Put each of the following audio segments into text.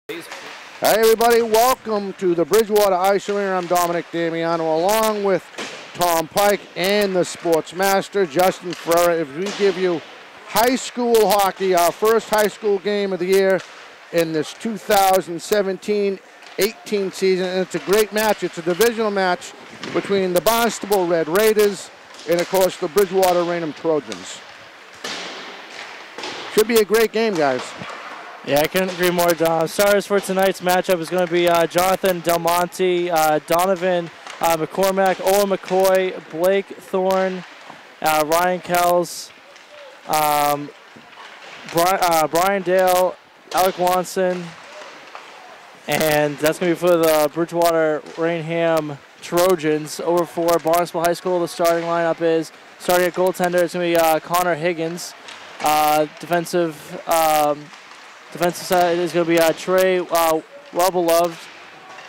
Hi everybody, welcome to the Bridgewater Ice Arena. I'm Dominic Damiano along with Tom Pike and the Sportsmaster, Justin Ferreira. If we give you high school hockey, our first high school game of the year in this 2017-18 season, and it's a great match. It's a divisional match between the Barnstable Red Raiders and, of course, the Bridgewater-Raynham Trojans. Should be a great game, guys. Yeah, I couldn't agree more, Don. Stars for tonight's matchup is going to be Jonathan Del Monte, Donovan McCormack, Owen McCoy, Blake Thorne, Ryan Kells, Brian Dale, Alec Wanson, and that's going to be for the Bridgewater-Raynham Trojans. Over for Barnstable High School, the starting lineup is, starting at goaltender, it's going to be Connor Higgins. Defensive side is going to be Trey Well-Beloved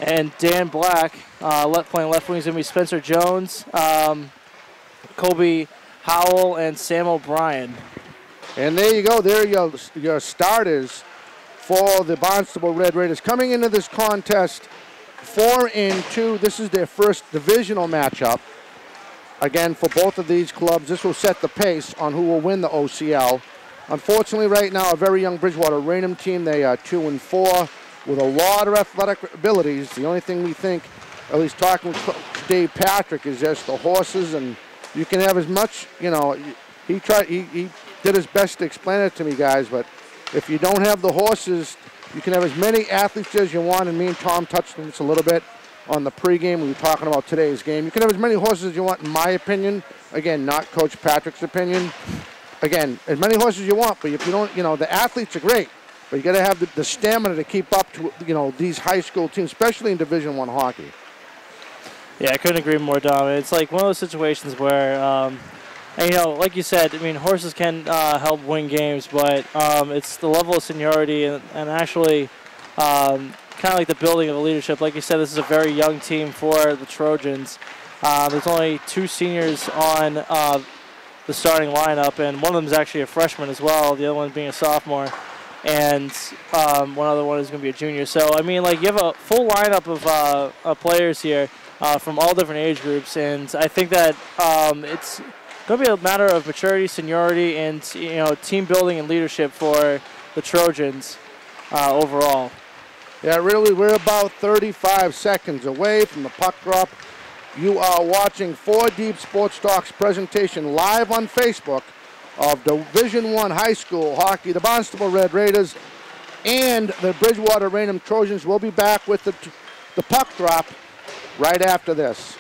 and Dan Black. Playing left wing is going to be Spencer Jones, Colby Howell, and Sam O'Brien. And there you go. There are your starters for the Barnstable Red Raiders. Coming into this contest, 4-2. This is their first divisional matchup. Again, for both of these clubs, this will set the pace on who will win the OCL. Unfortunately, right now, a very young Bridgewater-Raynham team. They are 2-4 with a lot of athletic abilities. The only thing we think, at least talking with Dave Patrick, is just the horses, and you can have as much, he did his best to explain it to me, guys, but if you don't have the horses, you can have as many athletes as you want, and me and Tom touched on this a little bit on the pregame. We were talking about today's game. You can have as many horses as you want, in my opinion. Again, not Coach Patrick's opinion. Again, as many horses as you want, but if you don't, the athletes are great, but you got to have the stamina to keep up to, these high school teams, especially in Division I hockey. Yeah, I couldn't agree more, Dom. It's like one of those situations where, like you said, horses can help win games, but it's the level of seniority and actually kind of like the building of the leadership. Like you said, this is a very young team for the Trojans. There's only 2 seniors on the starting lineup, and one of them is actually a freshman as well, the other one being a sophomore, and one other one is going to be a junior. So, you have a full lineup of players here from all different age groups, and I think that it's going to be a matter of maturity, seniority, and team building and leadership for the Trojans overall. Yeah, really, we're about 35 seconds away from the puck drop. You are watching 4 Deep Sports Talk's presentation live on Facebook of Division I High School Hockey. The Barnstable Red Raiders and the Bridgewater-Raynham Trojans will be back with the puck drop right after this.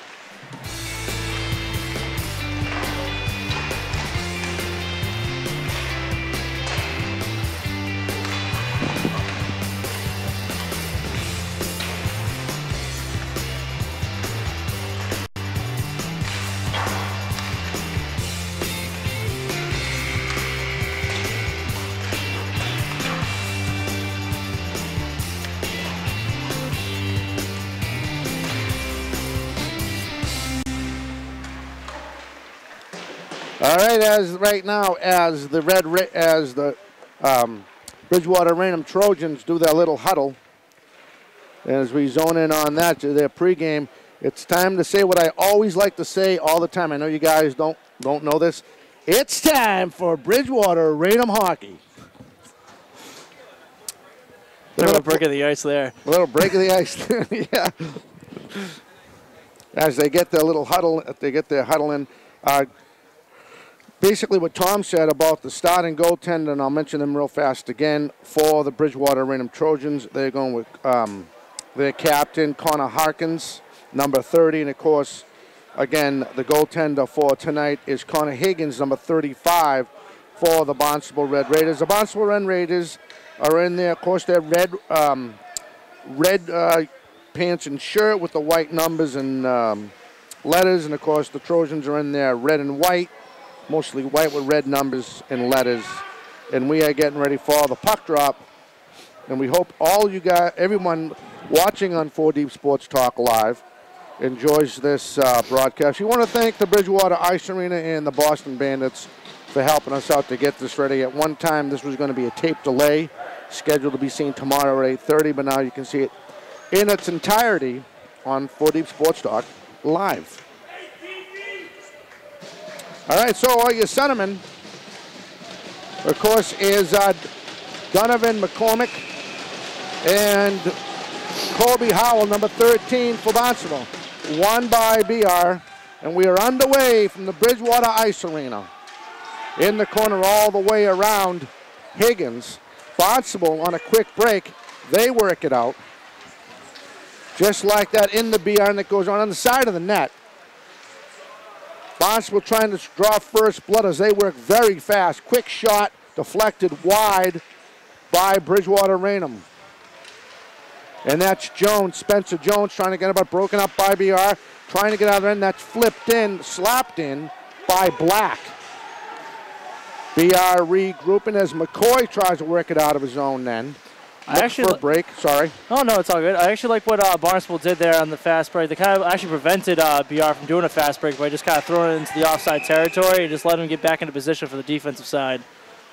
All right, as the Bridgewater-Raynham Trojans do their little huddle, as we zone in on that to their pregame, it's time to say what I always like to say all the time. I know you guys don't know this. It's time for Bridgewater-Raynham hockey. A little break of the ice there. A little break of the ice there, yeah. As they get their little huddle, in. Basically what Tom said about the starting goaltender, and I'll mention them real fast again, for the Bridgewater-Raynham Trojans, they're going with their captain, Connor Harkins, number 30, and of course, again, the goaltender for tonight is Connor Higgins, number 35, for the Barnstable Red Raiders. The Barnstable Red Raiders are in there, of course, they're red pants and shirt with the white numbers and letters, and of course, the Trojans are in there red and white. Mostly white with red numbers and letters. And we are getting ready for the puck drop. And we hope all you guys, everyone watching on 4 Deep Sports Talk Live, enjoys this broadcast. We want to thank the Bridgewater Ice Arena and the Boston Bandits for helping us out to get this ready. At one time, this was going to be a tape delay scheduled to be seen tomorrow at 8:30, but now you can see it in its entirety on 4Deep Sports Talk live. All right, so all your centermen, of course, is Donovan McCormick and Colby Howell, number 13 for Barnstable. Won by BR, and we are underway from the Bridgewater Ice Arena. In the corner all the way around Higgins. Barnstable on a quick break. They work it out. Just like that in the BR, and it goes on the side of the net. Barnstable trying to draw first blood as they work very fast. Quick shot deflected wide by Bridgewater-Raynham. And that's Jones, Spencer Jones, trying to get about broken up by BR. Trying to get out of the end. That's flipped in, slapped in by Black. BR regrouping as McCoy tries to work it out of his own end. I actually for a break. Sorry. Oh no, it's all good. I actually like what Barnstable did there on the fast break. They kind of actually prevented BR from doing a fast break by just kind of throwing it into the offside territory and just letting him get back into position for the defensive side.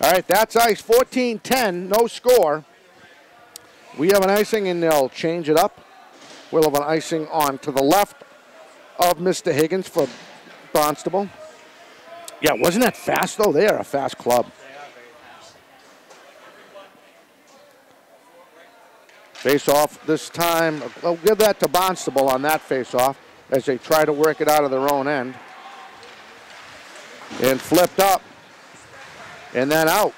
All right, that's ice. 14-10, no score. We have an icing, and they'll change it up. We'll have an icing on to the left of Mr. Higgins for Barnstable. Yeah, wasn't that fast, though? They are a fast club. Face-off this time. We'll give that to Barnstable on that face-off as they try to work it out of their own end. And flipped up. And then out.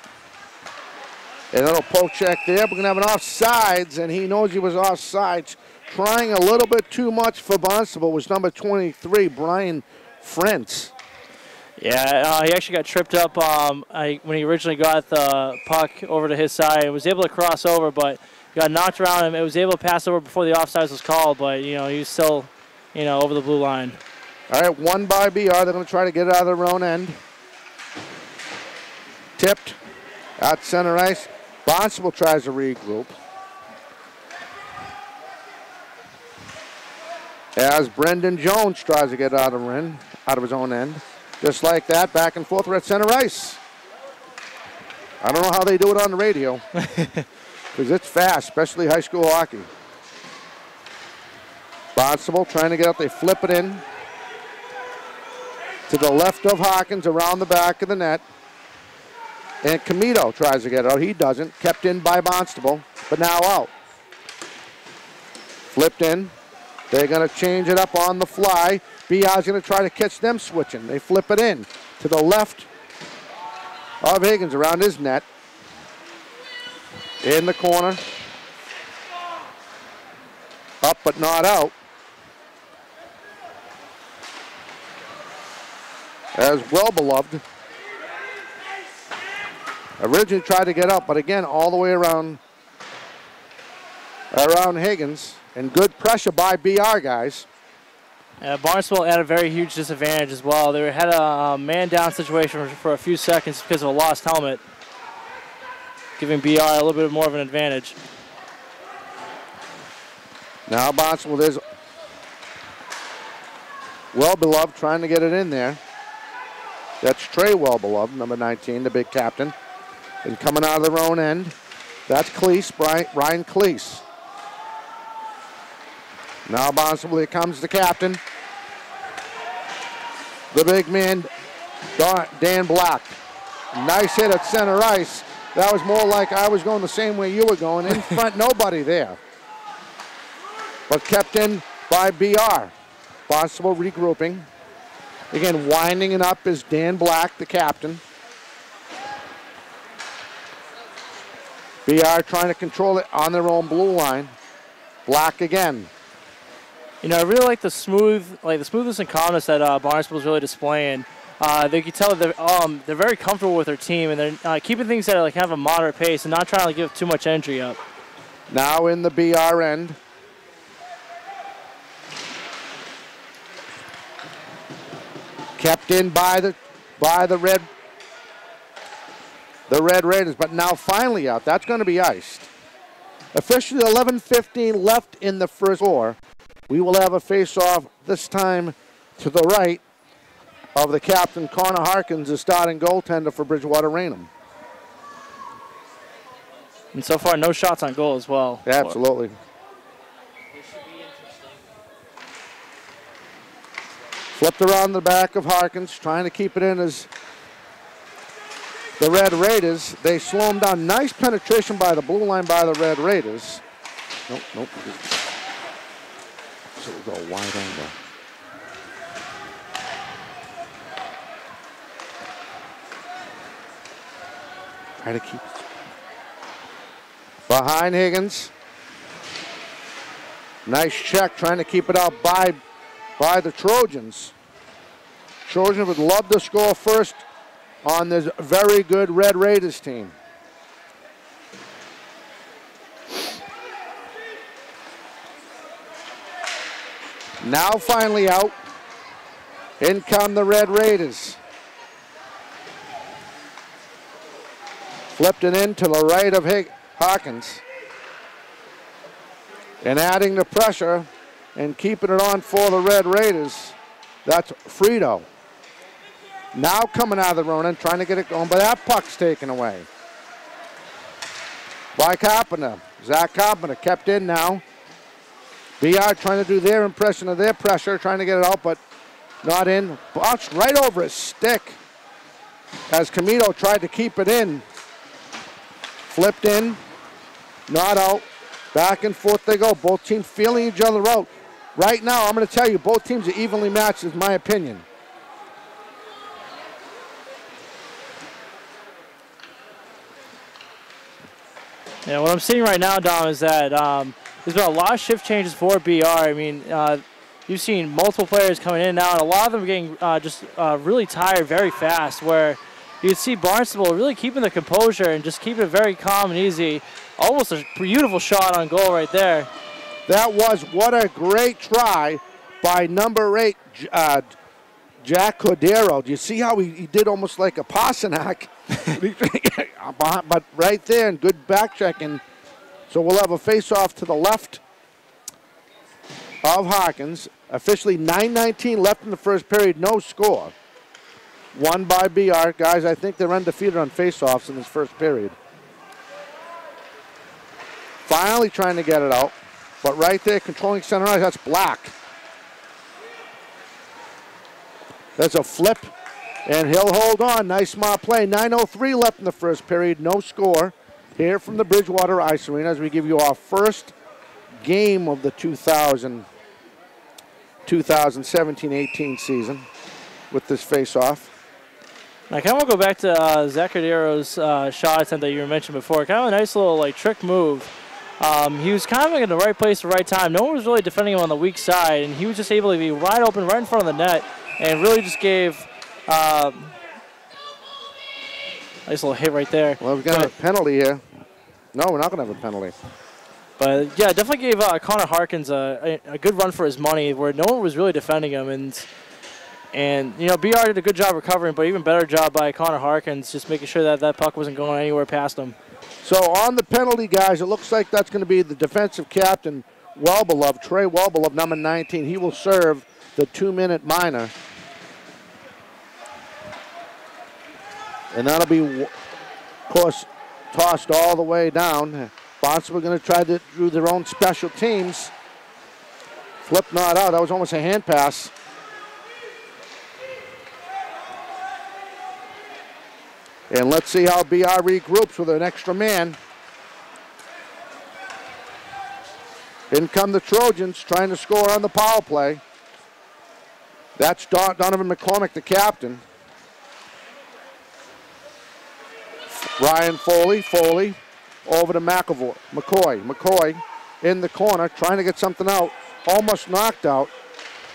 And a little poke check there. We're going to have an offsides, and he knows he was offsides. Trying a little bit too much for Barnstable was number 23, Brian Frentz. Yeah, he actually got tripped up when he originally got the puck over to his side. He was able to cross over, but got knocked around him. It was able to pass over before the offsides was called, but, he was still, over the blue line. All right, won by BR. They're going to try to get it out of their own end. Tipped at center ice. Barnstable tries to regroup. As Brendan Jones tries to get out of his own end. Just like that, back and forth. We're at center ice. I don't know how they do it on the radio. Because it's fast, especially high school hockey. Barnstable trying to get out. They flip it in to the left of Hawkins around the back of the net. And Comito tries to get out. He doesn't. Kept in by Barnstable, but now out. Flipped in. They're going to change it up on the fly. BR's going to try to catch them switching. They flip it in to the left of Higgins around his net. In the corner. Up but not out. As well beloved. Originally tried to get up, but again, all the way around Higgins. And good pressure by BR, guys. Barnstable had a very huge disadvantage as well. They had a man-down situation for a few seconds because of a lost helmet, giving BR a little bit more of an advantage. Now Barnstable, there's Well-Beloved trying to get it in there. That's Trey Well-Beloved, number 19, the big captain. And coming out of their own end, that's Cleese, Ryan Cleese. Now Barnstable, here comes the captain. The big man, Dan Black. Nice hit at center ice. That was more like I was going the same way you were going. In front, nobody there. But kept in by BR. Barnstable regrouping. Again, winding it up is Dan Black, the captain. BR trying to control it on their own blue line. Black again. I really like the smoothness and calmness that Barnstable is really displaying. They can tell that they're very comfortable with their team, and they're keeping things at kind of a moderate pace and not trying to give too much entry up. Now in the BR end. Kept in by the Red Raiders, but now finally out. That's going to be iced. Officially 11:15 left in the first score. We will have a face-off this time to the right of the captain. Connor Harkins, the starting goaltender for Bridgewater-Raynham. And so far, no shots on goal as well. Yeah, absolutely. Flipped around the back of Harkins, trying to keep it in as the Red Raiders. They slow them down. Nice penetration by the blue line by the Red Raiders. Nope. So we'll go wide angle. Try to keep it behind Higgins. Nice check, trying to keep it out by the Trojans. Trojans would love to score first on this very good Red Raiders team. Now finally out. In come the Red Raiders. Flipped it in to the right of Hawkins. And adding the pressure and keeping it on for the Red Raiders. That's Frito. Now coming out of the run-in, trying to get it going, but that puck's taken away by Carpenter. Zach Carpenter kept in now. BR trying to do their impression of their pressure, trying to get it out, but not in. Bounced right over his stick as Camito tried to keep it in. Flipped in, not out. Back and forth they go. Both teams feeling each other out. Right now, I'm going to tell you, both teams are evenly matched, is my opinion. Yeah, what I'm seeing right now, Dom, is that there's been a lot of shift changes for BR. I mean, you've seen multiple players coming in and out, and a lot of them are getting just really tired very fast, where you can see Barnstable really keeping the composure and just keeping it very calm and easy. Almost a beautiful shot on goal right there. That was, what a great try by number 8, Jack Cordero. Do you see how he did almost like a Pasternak? But right there, and good back checking. So we'll have a face-off to the left of Hawkins. Officially 9:19 left in the first period, no score. Won by BR. Guys, I think they're undefeated on face-offs in this first period. Finally trying to get it out. But right there, controlling center ice, that's Black. There's a flip, and he'll hold on. Nice smart play. 9:03 left in the first period, no score. Here from the Bridgewater Ice Arena as we give you our first game of the 2017-18 season with this face-off. I kind of want to go back to Zachardero's shot attempt that you mentioned before. Kind of a nice little trick move. He was kind of in the right place at the right time. No one was really defending him on the weak side, and he was just able to be wide open right in front of the net and really just gave nice little hit right there. Well, we've got a penalty here. No, we're not going to have a penalty. But, yeah, definitely gave Connor Harkins a good run for his money where no one was really defending him. And you know, BR did a good job recovering, but even better job by Connor Harkins just making sure that that puck wasn't going anywhere past him. So on the penalty, guys, it looks like that's going to be the defensive captain, Wellbeloved, Trey Wellbeloved, number 19. He will serve the 2-minute minor. And that'll be, of course, tossed all the way down. Barnstable going to try to do their own special teams. Flip not out. That was almost a hand pass. And let's see how BR regroups with an extra man. In come the Trojans trying to score on the power play. That's Donovan McCormick, the captain. Ryan Foley over to McCoy in the corner trying to get something out. Almost knocked out.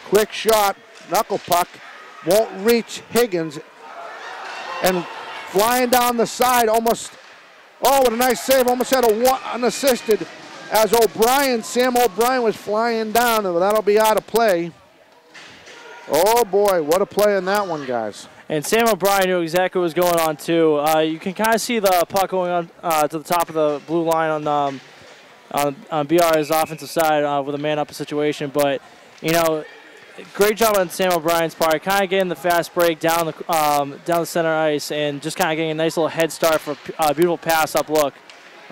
Quick shot, knuckle puck. Won't reach Higgins. And flying down the side, almost, oh, what a nice save. Almost had a unassisted as Sam O'Brien was flying down, and that'll be out of play. Oh, boy, what a play in that one, guys. And Sam O'Brien knew exactly what was going on, too. You can kind of see the puck going on to the top of the blue line on BR's offensive side with a man-up situation. But, you know, great job on Sam O'Brien's part, kind of getting the fast break down the center ice and just kind of getting a nice little head start for a beautiful pass-up look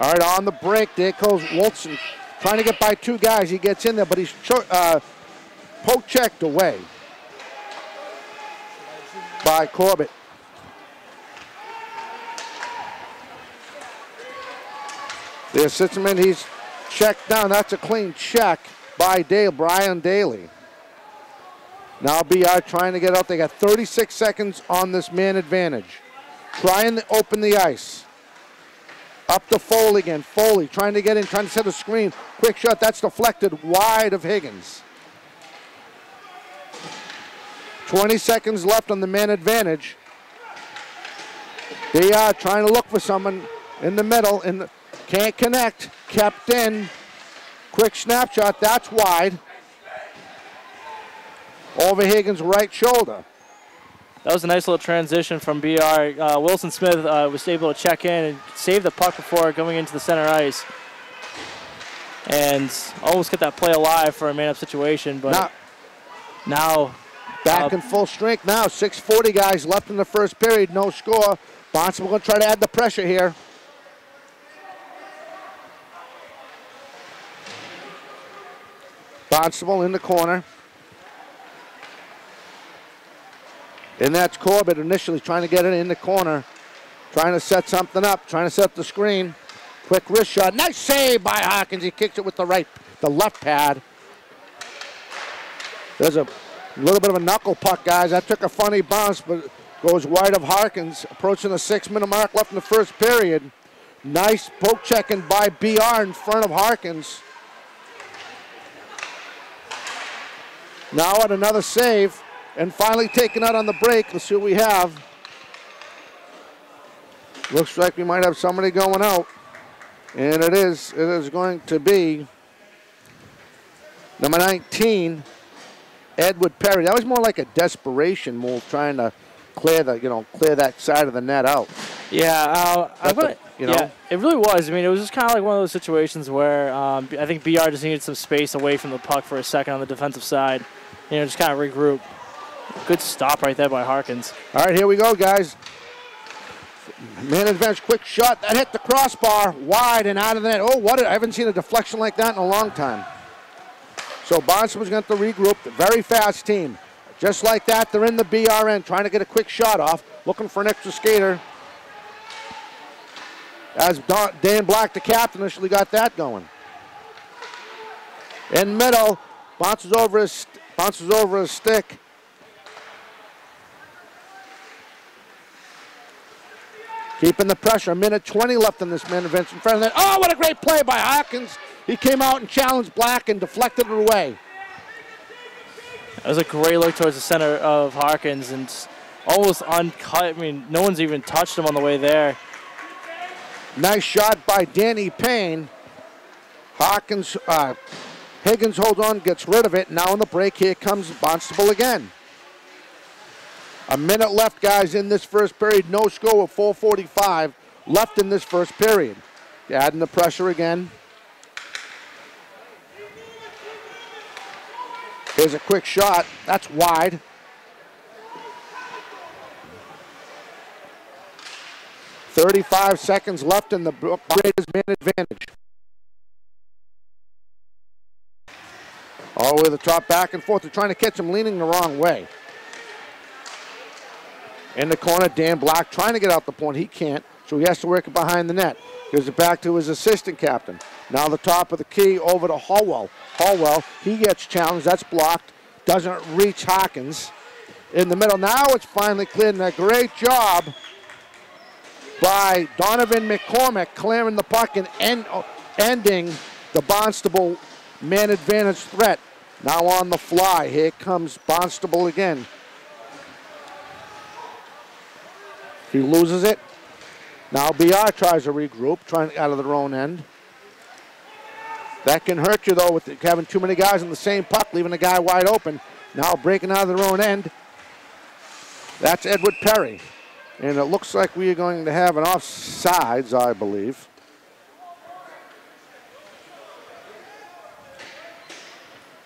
All right, on the break, there goes Wilson, trying to get by two guys. He gets in there, but he's poke-checked away by Corbett. The assistant, he's checked down. That's a clean check by Brian Daly. Now BR trying to get out. They got 36 seconds on this man advantage. Trying to open the ice. Up to Foley again. Foley trying to get in, trying to set a screen. Quick shot. That's deflected wide of Higgins. 20 seconds left on the man advantage. BR trying to look for someone in the middle. Can't connect. Kept in. Quick snapshot. That's wide. Over Higgins' right shoulder. That was a nice little transition from BR. Wilson Smith was able to check in and save the puck before going into the center ice. And almost get that play alive for a man-up situation. But now back in full strength now. 6:40 guys left in the first period. No score. Barnstable going to try to add the pressure here. Barnstable in the corner. And that's Corbett initially trying to get it in the corner. Trying to set something up. Trying to set the screen. Quick wrist shot. Nice save by Hawkins. He kicks it with the left pad. There's a little bit of a knuckle puck, guys. That took a funny bounce, but goes wide of Harkins. Approaching the 6-minute mark left in the first period. Nice poke checking by BR in front of Harkins. Now at another save. And finally taken out on the break. Let's see what we have. Looks like we might have somebody going out. And it is going to be number 19, Edward Perry. That was more like a desperation move, trying to clear that side of the net out. Yeah, yeah, it really was. I mean, it was just kind of like one of those situations where I think BR just needed some space away from the puck for a second on the defensive side. Just kind of regroup. Good stop right there by Harkins. All right, here we go, guys. Man advantage, quick shot. That hit the crossbar, wide and out of the net. Oh, I haven't seen a deflection like that in a long time. So Barnstable's going to regroup. Very fast team. Just like that, they're in the BRN, trying to get a quick shot off, looking for an extra skater. As Dan Black, the captain, initially got that going. In middle, bounces over his stick. Keeping the pressure. 1:20 left in this man advantage in front of that. Oh, what a great play by Hawkins. He came out and challenged Black and deflected it away. That was a great look towards the center of Harkins and almost uncut. I mean, no one's even touched him on the way there. Nice shot by Danny Payne. Higgins holds on, gets rid of it. Now on the break, here comes Barnstable again. A minute left, guys, in this first period. No score with 4:45 left in this first period. Adding the pressure again. Here's a quick shot. That's wide. .35 seconds left in the Raiders' man advantage. All the way to the top, back and forth. They're trying to catch him leaning the wrong way. In the corner, Dan Black trying to get out the point. He can't, so he has to work it behind the net. Gives it back to his assistant captain. Now the top of the key over to Hallwell. Hallwell, he gets challenged. That's blocked. Doesn't reach Hawkins. In the middle, now it's finally cleared. And a great job by Donovan McCormick clearing the puck and ending the Barnstable man advantage threat. Now on the fly, here comes Barnstable again. He loses it. Now BR tries to regroup, trying out of their own end. That can hurt you, though, with having too many guys on the same puck, leaving the guy wide open. Now breaking out of their own end. That's Edward Perry. And it looks like we are going to have an offsides, I believe.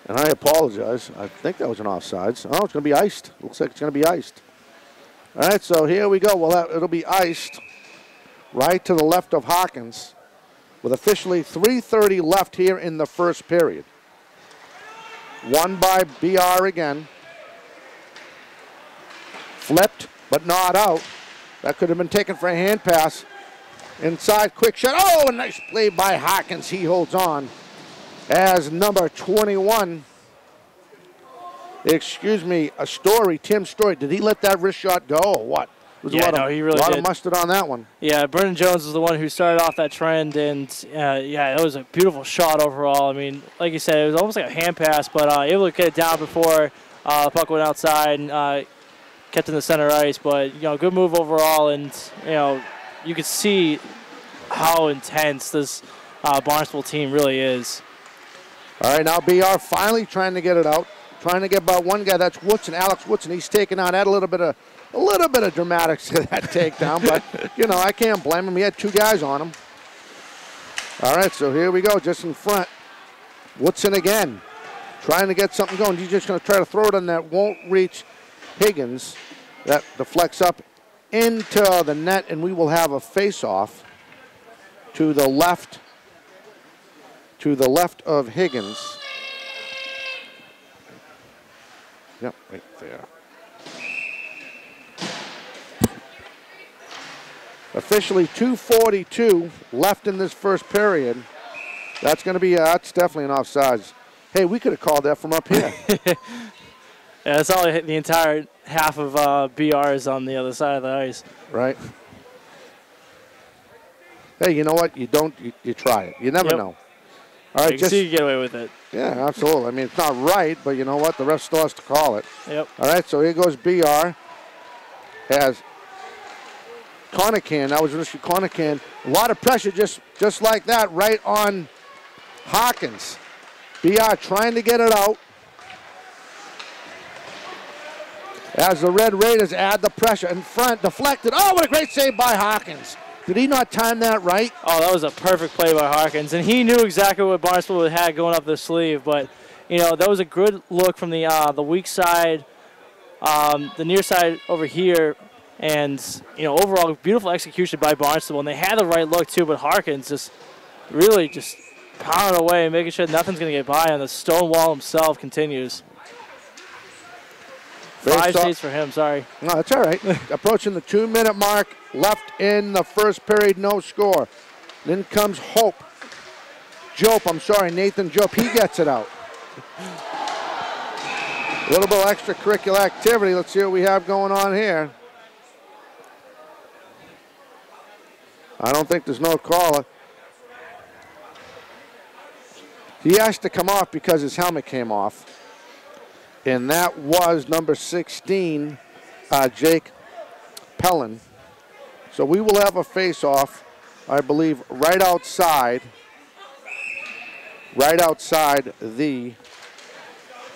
And I apologize. I think that was an offsides. Oh, it's going to be iced. Looks like it's going to be iced. All right, so here we go. Well, it'll be iced right to the left of Hawkins. with officially 3:30 left here in the first period. Won by BR again. Flipped, but not out. That could have been taken for a hand pass. Inside, quick shot. Oh, a nice play by Hawkins. He holds on as number 21. Excuse me, Tim Story. Did he let that wrist shot go or what? He really did. A lot of mustard on that one. Yeah, Brennan Jones was the one who started off that trend, and it was a beautiful shot overall. I mean, like you said, it was almost like a hand pass, but able to get it down before the puck went outside and kept in the center ice. But, good move overall, and, you could see how intense this Barnstable team really is. All right, now BR finally trying to get it out. Trying to get by one guy. That's Woodson, Alex Woodson. He's taken on. Had a little bit of dramatics to that takedown, but I can't blame him. He had two guys on him. All right, so here we go, just in front. Woodson again, trying to get something going. He's just going to try to throw it on that. Won't reach Higgins. That deflects up into the net, and we will have a face-off to the left of Higgins. Yep, right there. Officially 2:42 left in this first period. That's going to be, that's definitely an offsides. Hey, we could have called that from up here. Yeah, it's only the entire half of BR is on the other side of the ice. Right. Hey, you know what? You try it. You never know. All right, you see you get away with it. Yeah, absolutely. I mean, it's not right, but you know what? The ref still has to call it. Yep. All right, so here goes BR. Has Connican. That was Richie Connican. A lot of pressure just like that right on Hawkins. BR trying to get it out. As the Red Raiders add the pressure in front, deflected. Oh, what a great save by Hawkins. Did he not time that right? Oh, that was a perfect play by Hawkins, and he knew exactly what Barnstable had going up the sleeve. But that was a good look from the weak side, the near side over here, and overall beautiful execution by Barnstable. And they had the right look too, but Hawkins just really just pounding away, making sure nothing's going to get by. And the stone wall himself continues. 5 saves for him. Sorry. No, that's all right. Approaching the 2-minute mark. Left in the first period, no score. Then comes Nathan Jope. He gets it out. A little bit of extracurricular activity. Let's see what we have going on here. I don't think there's no caller. He has to come off because his helmet came off. And that was number 16, Jake Pellin. So we will have a face-off, I believe, right outside the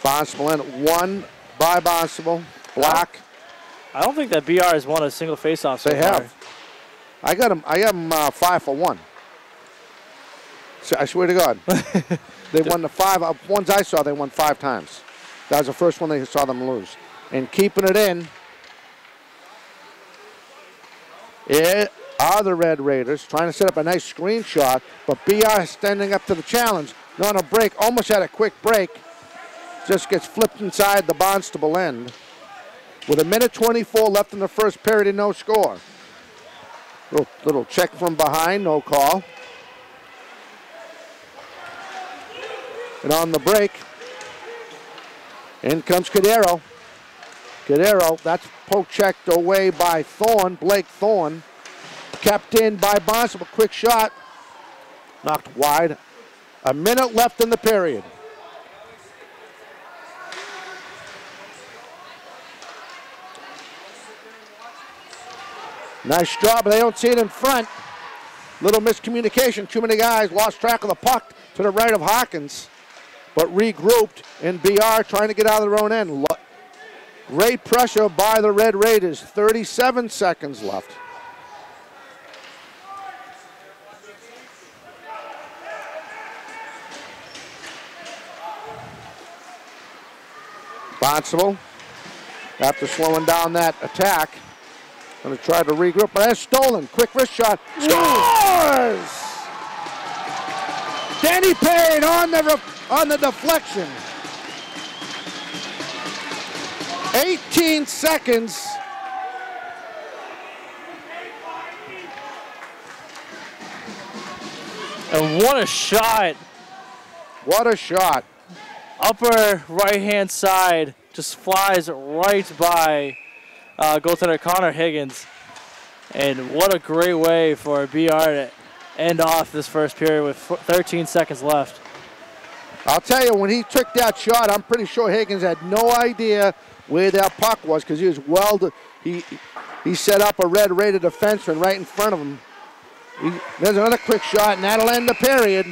Barnstable end. Won by Barnstable. Black. I don't think that BR has won a single face-off so They far. have. I got them 5 for 1. So I swear to God. They won the 5. Ones I saw, they won 5 times. That was the first one they saw them lose. And keeping it in are the Red Raiders trying to set up a nice screenshot, but BR standing up to the challenge. Not a break, almost had a quick break. Just gets flipped inside the Barnstable end. With 1:24 left in the first period and no score. Little check from behind, no call. And on the break, in comes Cadero. That's poke checked away by Blake Thorne. Kept in by Barnstable. Quick shot. Knocked wide. 1 minute left in the period. Nice job, but they don't see it in front. Little miscommunication. Too many guys lost track of the puck to the right of Hawkins. But regrouped, and BR trying to get out of their own end. Great pressure by the Red Raiders. 37 seconds left. Barnstable, after slowing down that attack, going to try to regroup, but that's stolen. Quick wrist shot. Scores! Danny Payne on the deflection. 18 seconds. And what a shot. What a shot. Upper right-hand side just flies right by goaltender Connor Higgins. And what a great way for BR to end off this first period with 13 seconds left. I'll tell you, when he took that shot, I'm pretty sure Higgins had no idea where that puck was because he was he set up a red-rated defenseman right in front of him. There's another quick shot, and that'll end the period.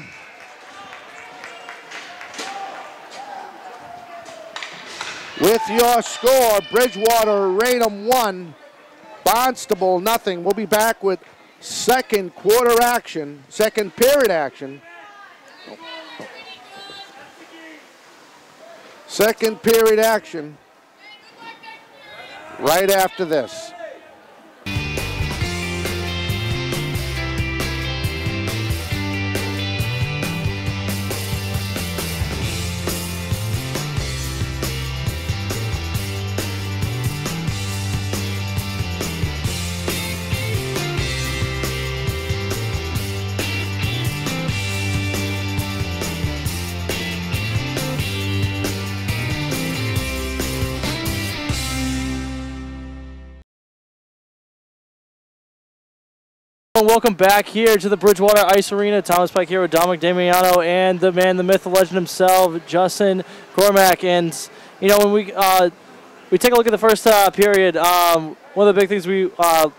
With your score, Bridgewater-Raynham 1, Barnstable nothing. We'll be back with second period action. Second period action right after this. Welcome back here to the Bridgewater Ice Arena. Thomas Pike here with Dominic Damiano and the man, the myth, the legend himself, Justin Cormack. And, you know, when we take a look at the first period, one of the big things the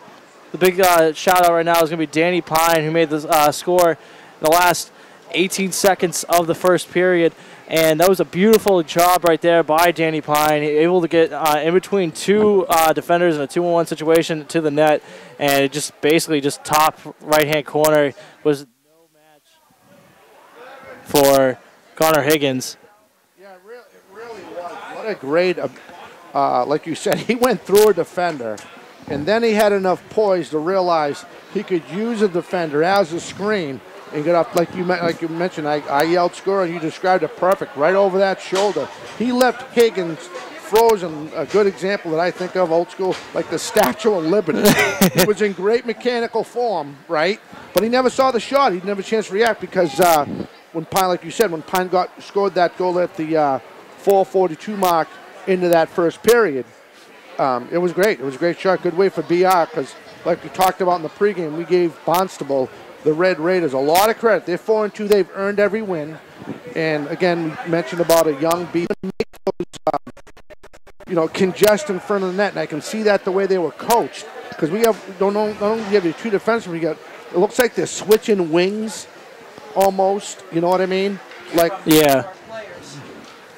big shout out right now is going to be Danny Pine, who made the score in the last 18 seconds of the first period. And that was a beautiful job right there by Danny Pine, able to get in between two defenders in a 2-on-1 situation to the net, and it just basically just top right-hand corner was no match for Connor Higgins. Yeah, it really was. What a great, like you said, he went through a defender, and then he had enough poise to realize he could use a defender as a screen and get up, like you mentioned, I yelled score, and you described it perfect, right over that shoulder. He left Higgins frozen, a good example that I think of, old school, like the Statue of Liberty. He was in great mechanical form, right? But he never saw the shot. He didn't have a chance to react because when Pine, like you said, when Pine scored that goal at the 4:42 mark into that first period, it was great. It was a great shot. Good way for BR because, like we talked about in the pregame, we gave Barnstable, the Red Raiders, a lot of credit. They're 4-2. They've earned every win. And again, we mentioned about a young beat. Congest in front of the net, and I can see that the way they were coached. Because we have not only have the two defensemen, we got, it looks like they're switching wings, almost. You know what I mean? Like yeah,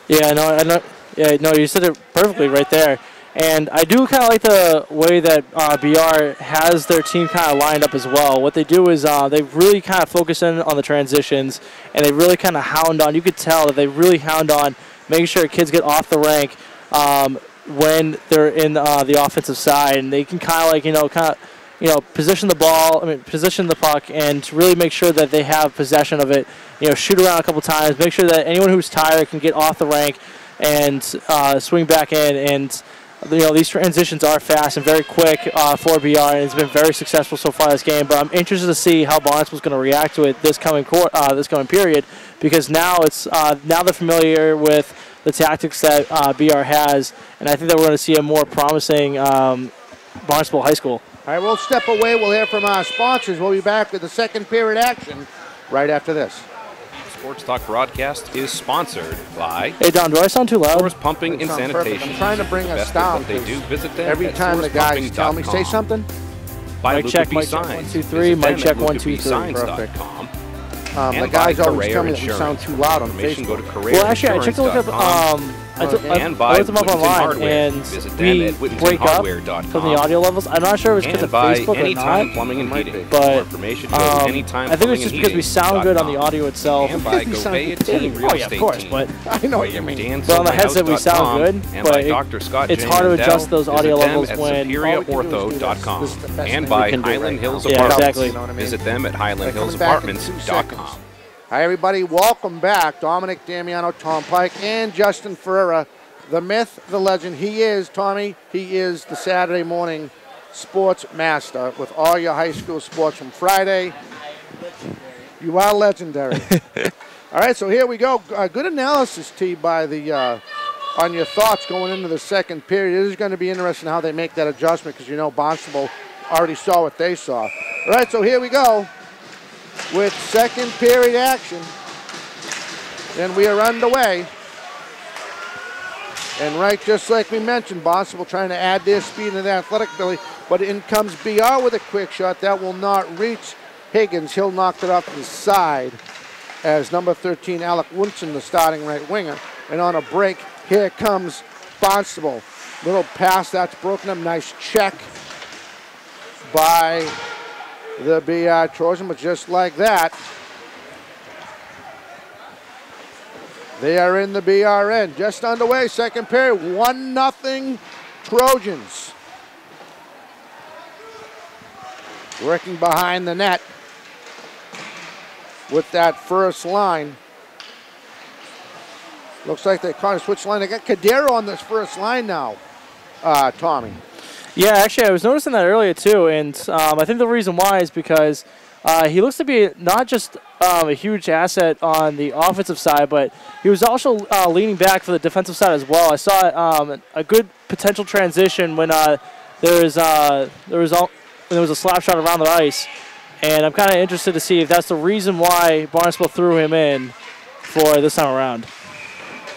no, you said it perfectly right there. And I do kind of like the way that BR has their team kind of lined up as well. What they do is they really kind of focus in on the transitions, and they really kind of hound on. You could tell that they really hound on making sure kids get off the rank when they're in the offensive side, and they can kind of position the ball, position the puck, and really make sure that they have possession of it. Shoot around a couple times, make sure that anyone who's tired can get off the rank and swing back in. And these transitions are fast and very quick for BR, and it's been very successful so far this game. But I'm interested to see how Barnstable's going to react to it this coming period, because now now they're familiar with the tactics that BR has, and I think that we're going to see a more promising Barnstable High School. All right, we'll step away. We'll hear from our sponsors. We'll be back with the second period action right after this. Sports Talk broadcast is sponsored by Hey Don, do I sound too loud? Source Pumping and Sanitation. I'm trying to bring us down. They do. Visit them every time the guys tell me say something. Mic check 1 2 3. Mic check 1 2 3. Perfect. The guys always tell me that we sound too loud on Facebook. Well, actually, I took a look at I looked them up online, and we break up from the audio levels. I'm not sure if it's because of Facebook or not, plumbing and heating. But I think it's just because we sound good on the audio itself. Oh yeah, of course, but I know what you mean. But on the headset we sound good, but it's hard to adjust those audio levels when... SuperiorOrtho.com and by Highland Hills Apartments. Visit them at HighlandHillsApartments.com. Hi, everybody. Welcome back. Dominic Damiano, Tom Pike, and Justin Ferreira, the myth, the legend. He is, Tommy, he is the Saturday morning sports master with all your high school sports from Friday. You are legendary. All right, so here we go. Good analysis, T, by the on your thoughts going into the second period. It is going to be interesting how they make that adjustment because, you know, Barnstable already saw what they saw. All right, so here we go with second period action. And we are underway. And right, just like we mentioned, Barnstable trying to add their speed and their athletic ability, but in comes BR with a quick shot. That will not reach Higgins. He'll knock it off to the side as number 13, Alec Woodson, the starting right winger. And on a break, here comes Barnstable. Little pass that's broken up. Nice check by the BR Trojan, but just like that, they are in the BR end. Just underway, second period, 1-0 Trojans. Working behind the net with that first line. Looks like they caught a switch line. They got Cadero on this first line now, Tommy. Yeah, actually, I was noticing that earlier, too, and I think the reason why is because he looks to be not just a huge asset on the offensive side, but he was also leaning back for the defensive side as well. I saw a good potential transition when there was a slap shot around the ice, and I'm kind of interested to see if that's the reason why Barnstable threw him in for this time around.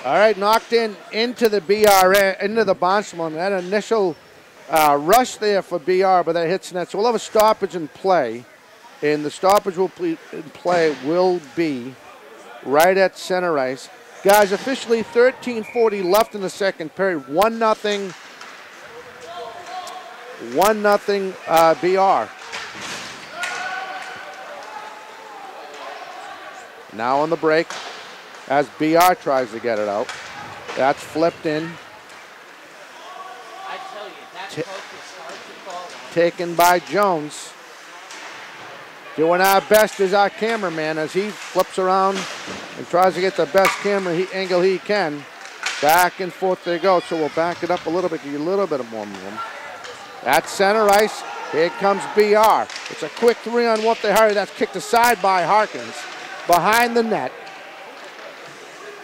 All right, knocked into the BR, into the Barnstable, and that initial rush there for BR, but that hits net. So we'll have a stoppage in play, and the stoppage in play will be right at center ice. Guys, officially 13:40 left in the second period. 1-0 BR. Now on the break, as BR tries to get it out. That's flipped in. I tell you, that poke is hard to call. Taken by Jones. Doing our best as our cameraman as he flips around and tries to get the best camera angle he can. Back and forth they go, so we'll back it up a little bit, give you a little bit of more room. At center ice, here comes BR. It's a quick 3-on-1 they hurry. That's kicked aside by Harkins. Behind the net.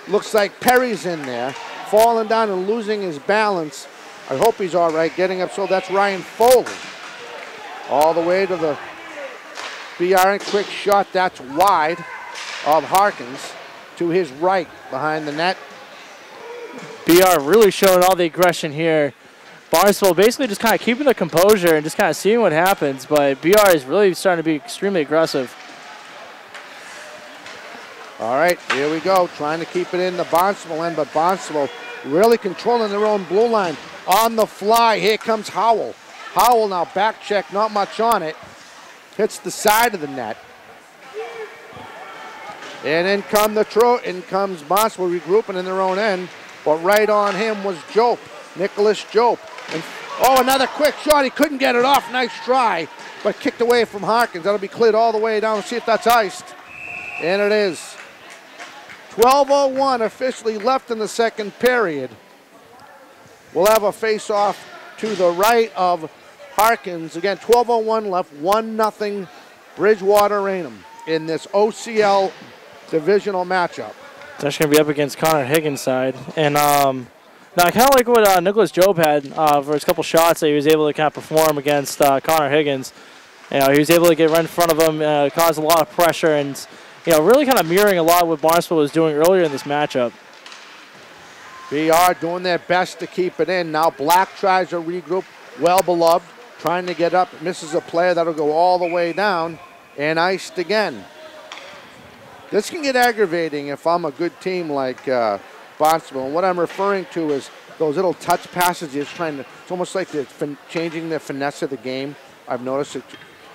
Looks like Perry's in there, falling down and losing his balance. I hope he's all right, getting up. So that's Ryan Foley. All the way to the BR, quick shot. That's wide of Harkins to his right behind the net. BR really showing all the aggression here. Barnstable basically just kind of keeping the composure and just kind of seeing what happens, but BR is really starting to be extremely aggressive. All right, here we go, trying to keep it in the Barnstable end, but Barnstable really controlling their own blue line. On the fly, here comes Howell. Howell now back check, not much on it. Hits the side of the net. And in comes Barnstable regrouping in their own end, but right on him was Jope, Nicholas Jope. And, oh, another quick shot, he couldn't get it off, nice try, but kicked away from Harkins. That'll be cleared all the way down. Let's see if that's iced. And it is. 12:01 officially left in the second period. We'll have a face-off to the right of Harkins. Again, 12:01 left, 1-0 Bridgewater-Raynham in this OCL divisional matchup. It's actually going to be up against Connor Higgins' side. And now I kind of like what Nicholas Jobe had for his couple shots that he was able to kind of perform against Connor Higgins. You know, he was able to get right in front of him, cause a lot of pressure, and really kind of mirroring a lot of what Barnstable was doing earlier in this matchup. BR doing their best to keep it in. Now Black tries to regroup. Well beloved, trying to get up, misses a player. That'll go all the way down and iced again. This can get aggravating if I'm a good team like Barnstable. And what I'm referring to is those little touch passes. It's almost like they're changing the finesse of the game. I've noticed it.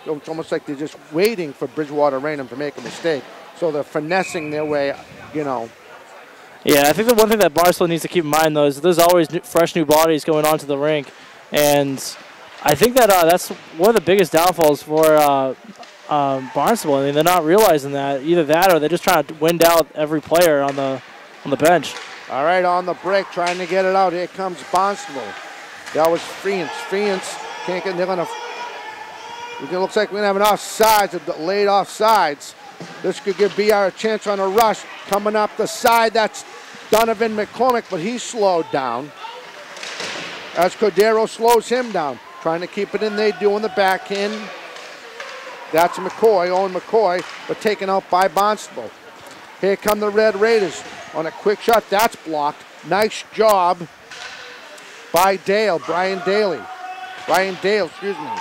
It's almost like they're just waiting for Bridgewater-Raynham to make a mistake. So they're finessing their way, Yeah, I think the one thing that Barnstable needs to keep in mind, though, is there's always fresh new bodies going onto the rink. And I think that that's one of the biggest downfalls for Barnstable. I mean, they're not realizing that. Either that or they're just trying to wind out every player on the bench. All right, on the break, trying to get it out. Here comes Barnstable. That was Fiance. Fiance can't get, they're going to, it looks like we're going to have an offsides, a delayed offsides. This could give BR a chance on a rush. Coming up the side, that's Donovan McCormick, but he's slowed down. As Cordero slows him down. Trying to keep it in there, doing the backhand. That's McCoy, Owen McCoy, but taken out by Barnstable. Here come the Red Raiders on a quick shot. That's blocked. Nice job by Dale, Brian Dale, excuse me.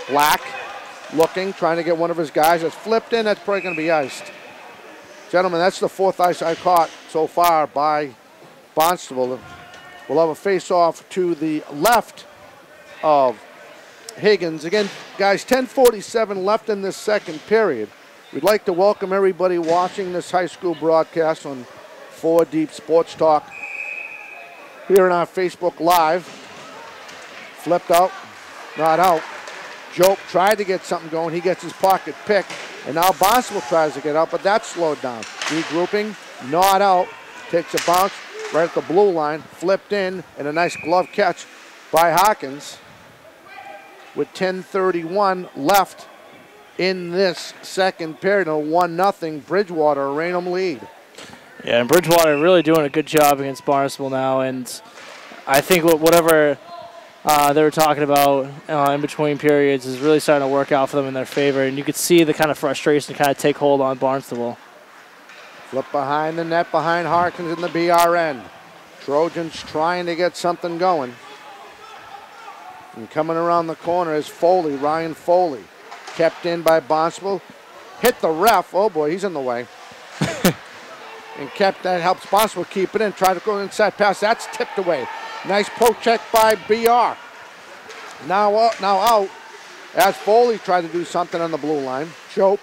Black looking, trying to get one of his guys. That's flipped in. That's probably going to be iced. Gentlemen, that's the 4th ice I caught so far by Barnstable. We'll have a face-off to the left of Higgins. Again, guys, 10:47 left in this second period. We'd like to welcome everybody watching this high school broadcast on 4 Deep Sports Talk here on our Facebook Live. Flipped out, not out. Jope tried to get something going. He gets his pocket picked, and now Barnstable tries to get out, but that's slowed down. Regrouping, not out, takes a bounce right at the blue line, flipped in, and a nice glove catch by Hawkins with 10:31 left in this second period. A 1-0 Bridgewater-Raynham lead. Yeah, and Bridgewater really doing a good job against Barnstable now, and I think whatever they were talking about in between periods is really starting to work out for them in their favor, and you could see the kind of frustration kind of take hold on Barnstable. Flip behind the net, behind Harkins in the BRN. Trojans trying to get something going. And coming around the corner is Foley, Ryan Foley. Kept in by Barnstable. Hit the ref. Oh boy, he's in the way. And kept that, helps Barnstable keep it in. Try to go inside pass. That's tipped away. Nice poke check by BR. Now out as Foley tried to do something on the blue line. Chope.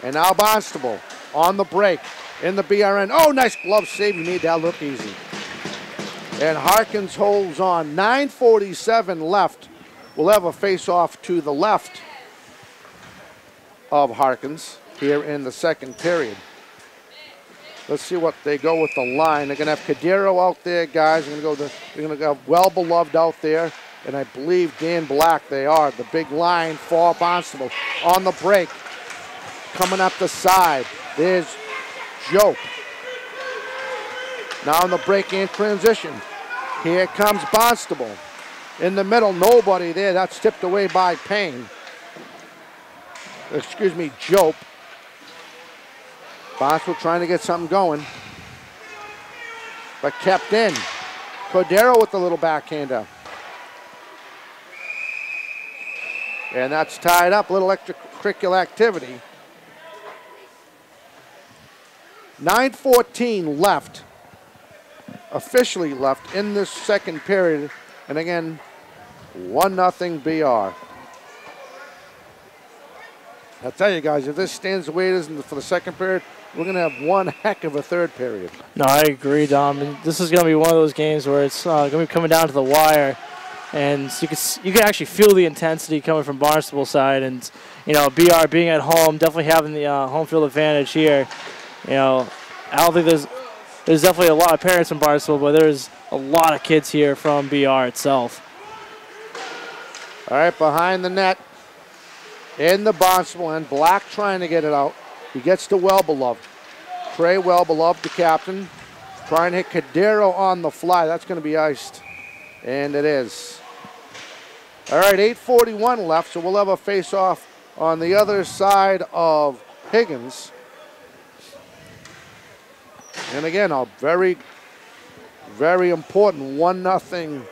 And now Barnstable on the break in the BRN. Oh, nice glove save. You made that look easy. And Harkins holds on. 9:47 left. We'll have a face-off to the left of Harkins here in the second period. Let's see what they go with the line. They're going to have Cordero out there, guys. They're going to go Well-Beloved out there. And I believe Dan Black, they are. The big line for Barnstable on the break. Coming up the side. There's Jope. Now on the break and transition. Here comes Barnstable. In the middle, nobody there. That's tipped away by Payne. Excuse me, Jope. Barnstable trying to get something going. But kept in. Cordero with the little backhander. And that's tied up. A little extracurricular activity. 9:14 left. Officially left in this second period. And again, 1-0 BR. I'll tell you guys, if this stands the way it is for the second period, we're going to have one heck of a third period. No, I agree, Dom. And this is going to be one of those games where it's going to be coming down to the wire. And you can actually feel the intensity coming from Barnstable's side. And, you know, BR being at home, definitely having the home field advantage here. You know, I don't think there's definitely a lot of parents from Barnstable, but there's a lot of kids here from BR itself. All right, behind the net in the Barnstable end. Black trying to get it out. He gets to Well-Beloved. Trey Well-Beloved, the captain, trying to hit Cordero on the fly. That's going to be iced, and it is. All right, 8:41 left, so we'll have a face-off on the other side of Higgins. And again, a very, very important 1-0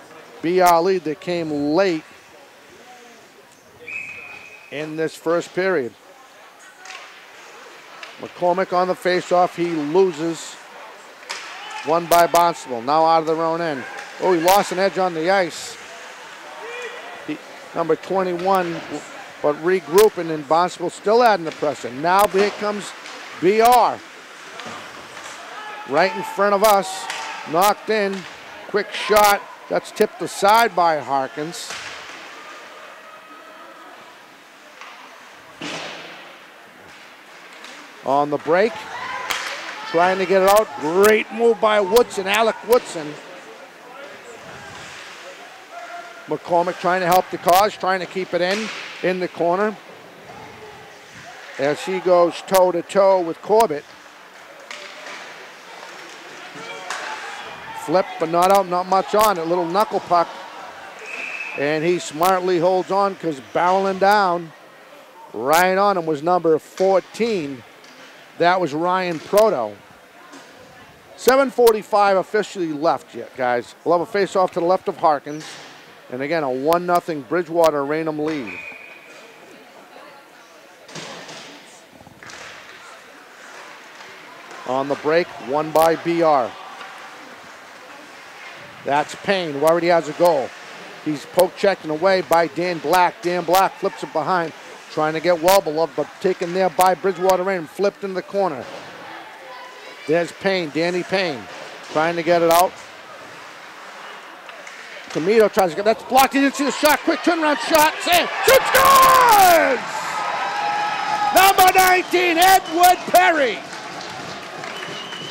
BR lead that came late in this first period. McCormick on the face-off. He loses. Won by Barnstable. Now out of their own end. Oh, he lost an edge on the ice. Number 21, but regrouping, and Barnstable still adding the pressure. Now here comes BR. Right in front of us. Knocked in. Quick shot. That's tipped aside by Harkins. On the break, trying to get it out. Great move by Woodson, Alec Woodson. McCormick trying to help the cause, trying to keep it in the corner. As he goes toe-to-toe with Corbett. Flip, but not out, not much on it. Little knuckle puck. And he smartly holds on because barreling down right on him was number 14. That was Ryan Proto. 7:45 officially left yet, guys. We'll have a face-off to the left of Harkins. And again, a 1-0 Bridgewater-Raynham lead. On the break, won by BR. That's Payne, who already has a goal. He's poke-checked away by Dan Black. Dan Black flips it behind, trying to get Wellbeloved, but taken there by Bridgewater-Raynham, flipped into the corner. There's Payne, Danny Payne, trying to get it out. Tometo tries to get, that's blocked, he didn't see the shot, quick turnaround shot, save, shoot, scores! Number 19, Edward Perry.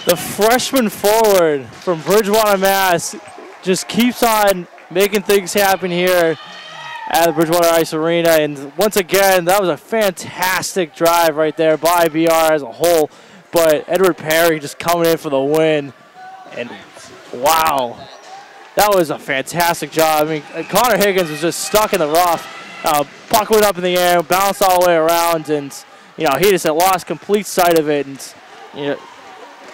The freshman forward from Bridgewater, Mass. just keeps on making things happen here at the Bridgewater Ice Arena. And once again, that was a fantastic drive right there by BR as a whole. But Edward Perry just coming in for the win. And wow, that was a fantastic job. I mean, Connor Higgins was just stuck in the rough. Puck went up in the air, bounced all the way around, and he just had lost complete sight of it. And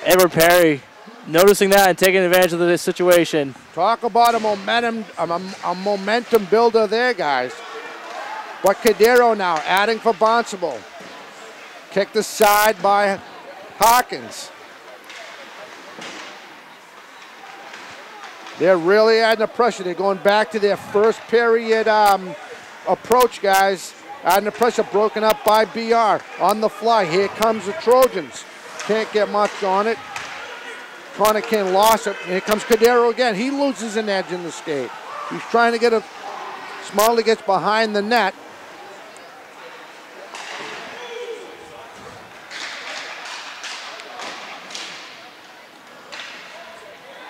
Edward Perry noticing that and taking advantage of this situation. Talk about a momentum builder there, guys. But Cadero now adding for Barnstable. Kicked aside by Hawkins. They're really adding the pressure. They're going back to their first period approach, guys. Adding the pressure, broken up by BR. On the fly, here comes the Trojans. Can't get much on it. Connor King lost it. Here comes Cadero again. He loses an edge in the skate. He's trying to get a, Smalley gets behind the net.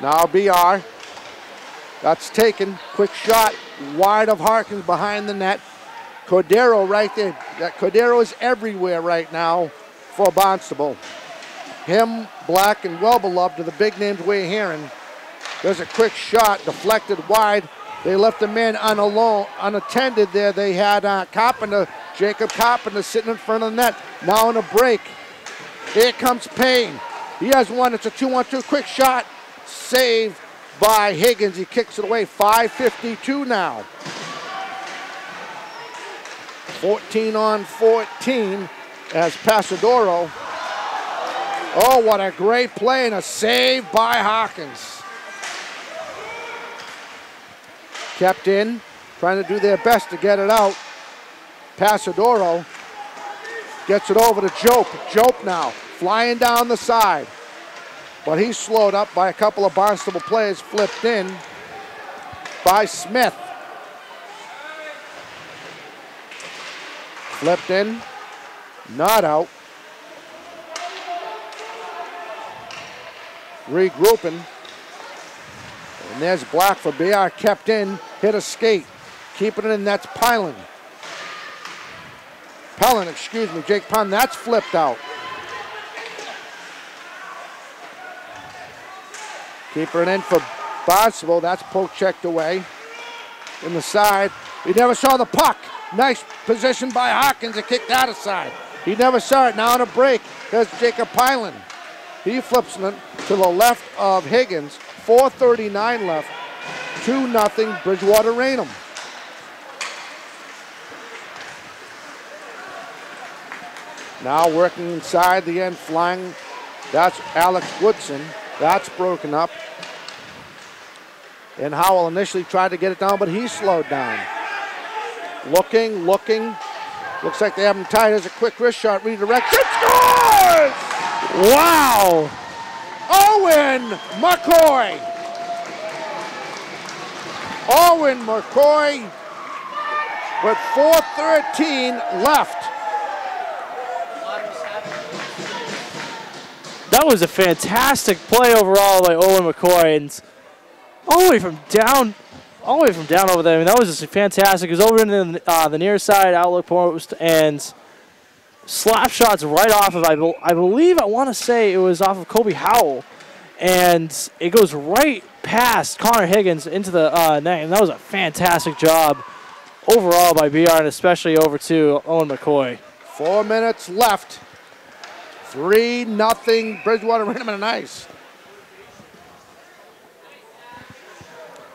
Now BR. That's taken. Quick shot wide of Harkins behind the net. Cordero right there. That Cordero is everywhere right now for Barnstable. Him, Black, and Wellbeloved are the big names we're hearing. There's a quick shot deflected wide. They left the man unattended there. They had Carpenter, Jacob Carpenter sitting in front of the net. Now on a break. Here comes Payne. He has one. It's a 2-1-2 quick shot. Saved by Higgins. He kicks it away. 5:52 now. 14 on 14 as Pasadoro. Oh, what a great play and a save by Hawkins. Kept in, trying to do their best to get it out. Pasadoro gets it over to Jope. Jope now flying down the side. But he's slowed up by a couple of Barnstable players, flipped in by Smith. Flipped in, not out. Regrouping. And there's Black for BR, kept in, hit a skate. Keeping it in, that's Pellin, excuse me, Jake Pellin, that's flipped out. Keeping it in for Barnstable, that's poke checked away. In the side, he never saw the puck. Nice position by Hawkins to kick that aside. He never saw it, now on a break, there's Jacob Pellin. He flips it to the left of Higgins. 4:39 left. 2-0 Bridgewater-Raynham. Now working inside the end, flying. That's Alex Woodson. That's broken up. And Howell initially tried to get it down, but he slowed down. Looking. Looks like they have him tied. There's a quick wrist shot, redirection. Scores! Wow! Owen McCoy with 4:13 left. That was a fantastic play overall by Owen McCoy, and all the way from down over there. I mean, that was just fantastic. It was over in the near side outlet post, and slap shots right off of, I want to say it was off of Kobe Howell, and it goes right past Connor Higgins into the net, and that was a fantastic job overall by BR, and especially over to Owen McCoy. 4 minutes left. 3-0 Bridgewater-Raynham on ice.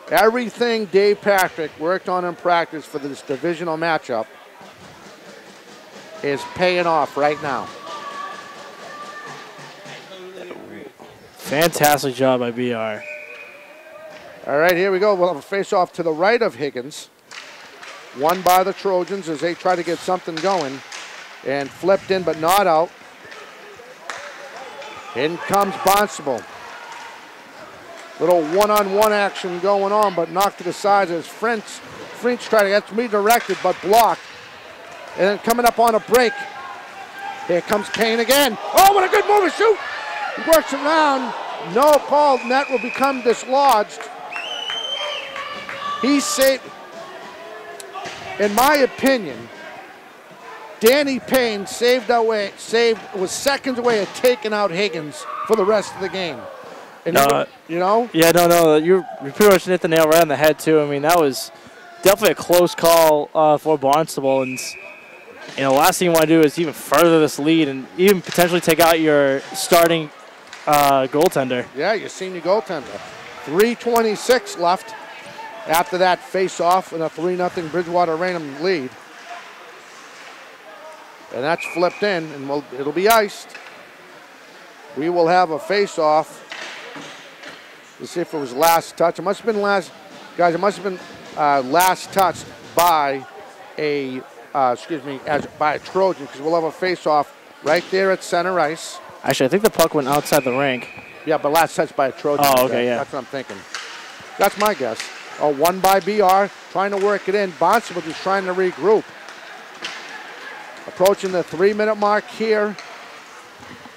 Everything Dave Patrick worked on in practice for this divisional matchup is paying off right now. Fantastic job by BR. All right, here we go. We'll have a face-off to the right of Higgins. Won by the Trojans as they try to get something going. And flipped in, but not out. In comes Barnstable. Little one-on-one action going on, but knocked to the sides as French tried to get redirected, but blocked. And then coming up on a break. Here comes Payne again. Oh, what a good move to shoot. He works around. No call. Net will become dislodged. He saved, in my opinion, Danny Payne was seconds away of taking out Higgins for the rest of the game. And you know? Yeah, no. You're pretty much hit the nail right on the head, too. I mean, that was definitely a close call for Barnstable. And, last thing you want to do is even further this lead and even potentially take out your starting goaltender. Yeah, your senior goaltender. 3:26 left after that face-off and a 3-0 Bridgewater-Raynham lead. And that's flipped in, and it'll be iced. We will have a face-off. Let's see if it was last touch. It must have been last touched by a Trojan, because we'll have a face-off right there at center ice. Actually, I think the puck went outside the rink. Yeah, but last touch by a Trojan. Oh, okay, yeah. That's what I'm thinking. That's my guess. Oh, won by BR, trying to work it in. Barnstable just trying to regroup. Approaching the 3-minute mark here.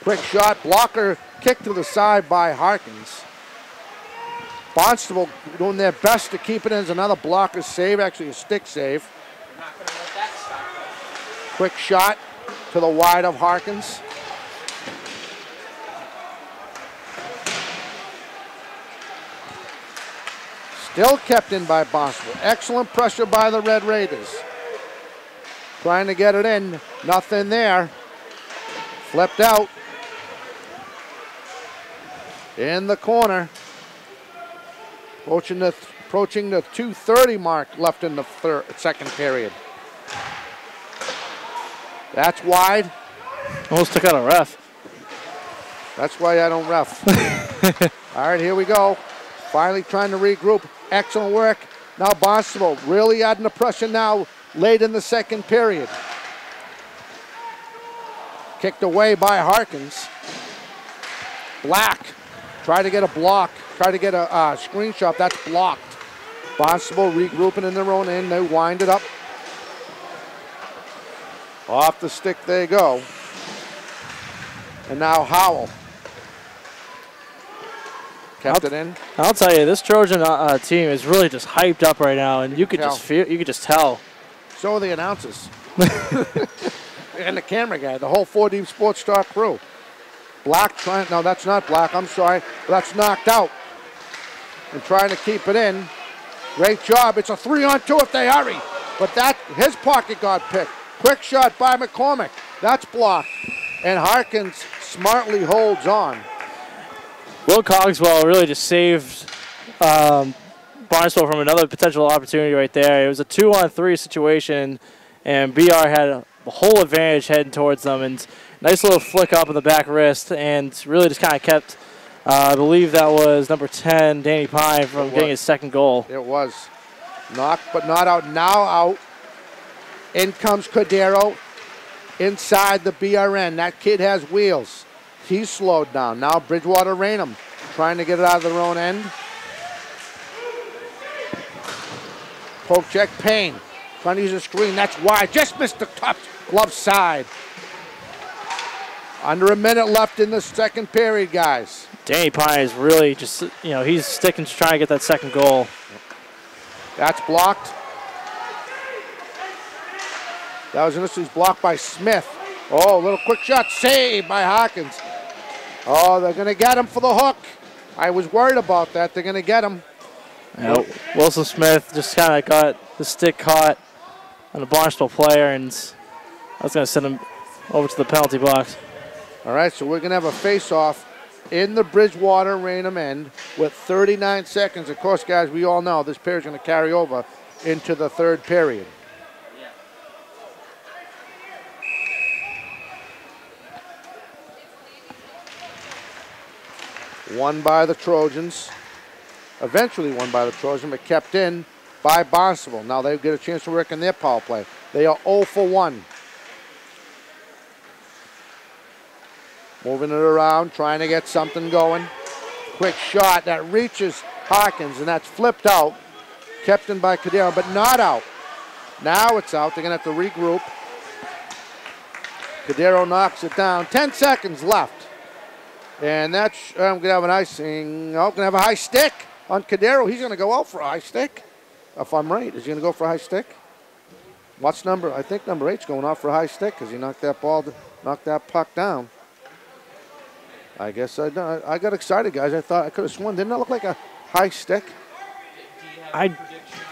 Quick shot, blocker, kick to the side by Harkins. Barnstable doing their best to keep it in as another blocker save, actually a stick save. Quick shot to the wide of Harkins. Still kept in by Barnstable. Excellent pressure by the Red Raiders. Trying to get it in. Nothing there. Flipped out. In the corner. Approaching the 2:30 mark left in the second period. That's wide. Almost took out a ref. That's why I don't ref. All right, here we go. Finally trying to regroup. Excellent work. Now Barnstable really adding the pressure now late in the second period. Kicked away by Harkins. Black tried to get a block. Tried to get a screenshot. That's blocked. Barnstable regrouping in their own end. They wind it up. Off the stick they go. And now Howell. Kept it in. I'll tell you, this Trojan team is really just hyped up right now, and you could just tell. So are the announcers. And the camera guy, the whole 4D Sports Star crew. Black trying, no, that's not Black, I'm sorry. That's knocked out. And trying to keep it in. Great job. It's a 3-on-2 if they hurry. But his pocket got picked. Quick shot by McCormick. That's blocked. And Harkins smartly holds on. Will Cogswell really just saved Barnstable from another potential opportunity right there. It was a 2-on-3 situation, and BR had a whole advantage heading towards them. And nice little flick up in the back wrist, and really just kind of kept, I believe that was number 10, Danny Pine, from getting his second goal. It was. Knocked but not out. Now out. In comes Cordero inside the BRN. That kid has wheels. He's slowed down. Now Bridgewater-Raynham trying to get it out of their own end. Poke check, Payne. Trying to use a screen. That's wide. Just missed the top glove side. Under a minute left in the second period, guys. Danny Pine is really just, he's sticking to trying to get that second goal. That's blocked. That was initially blocked by Smith. Oh, a little quick shot saved by Hawkins. Oh, they're going to get him for the hook. I was worried about that. They're going to get him. Wilson Smith just kind of got the stick caught on a Barnstable player, and that's going to send him over to the penalty box. All right, so we're going to have a face-off in the Bridgewater-Raynham end with 39 seconds. Of course, guys, we all know this period is going to carry over into the third period. Won by the Trojans. Eventually won by the Trojans, but kept in by Barnstable. Now they get a chance to work in their power play. They are 0 for 1. Moving it around, trying to get something going. Quick shot that reaches Hawkins, and that's flipped out. Kept in by Cadero, but not out. Now it's out. They're going to have to regroup. Cadero knocks it down. 10 seconds left. And that's, I'm going to have an icing. Oh, going to have a high stick on Cadero. He's going to go out for a high stick. If I'm right, is he going to go for a high stick? What's number? I think number 8's going out for a high stick because he knocked that puck down. I guess I got excited, guys. I thought I could have sworn. Didn't that look like a high stick? I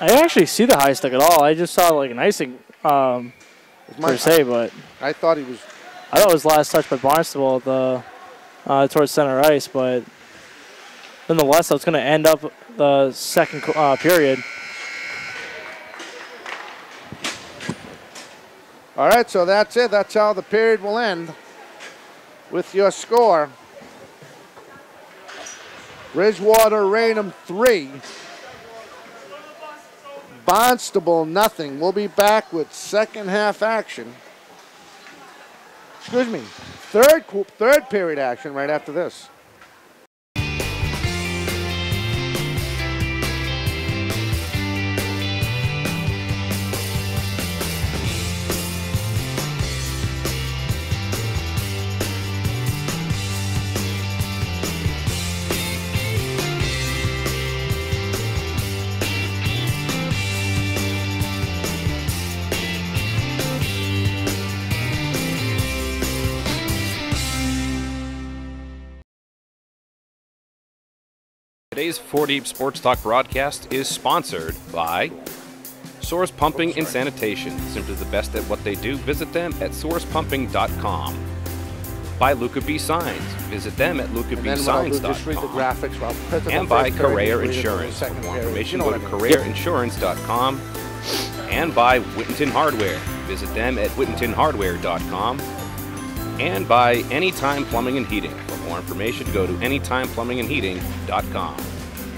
actually see the high stick at all. I just saw like an icing per se, but I thought it was last touched by Barnstable at the towards center ice, but nonetheless, that's going to end up the second period. All right, so that's it. That's how the period will end with your score. Bridgewater-Raynham 3. Barnstable nothing. We'll be back with second half action. Excuse me, third period action right after this. Today's 4 Deep Sports Talk broadcast is sponsored by Source Pumping and Sanitation. Simply the best at what they do. Visit them at sourcepumping.com. By Luca B. Signs. Visit them at lucabsigns.com. And by Carrera Insurance. For more information, go to carrerainsurance.com. And by Whittington Hardware. Visit them at whittingtonhardware.com. And by Anytime Plumbing and Heating. For more information, go to anytimeplumbingandheating.com.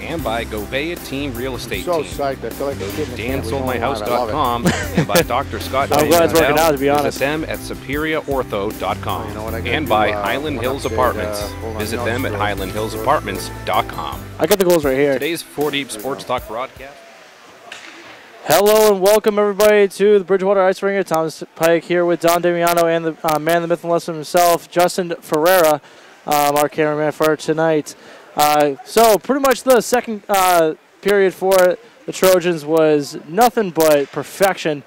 And by Govea Team Real Estate so Team. Psyched. I feel like go to dansoldmyhouse.com. And by Dr. Scott I'm glad it's working out, to be honest. Visit them at superiorortho.com. And by Highland Hills Apartments. Visit them at highlandhillsapartments.com. I got the goals right here. Today's 4 Deep Sports Talk broadcast. Hello and welcome everybody to the Bridgewater Ice Ringer. Thomas Pike here with Don Damiano and the man, the myth, and lesson himself, Justin Ferreira, our cameraman for tonight. So pretty much the second period for the Trojans was nothing but perfection.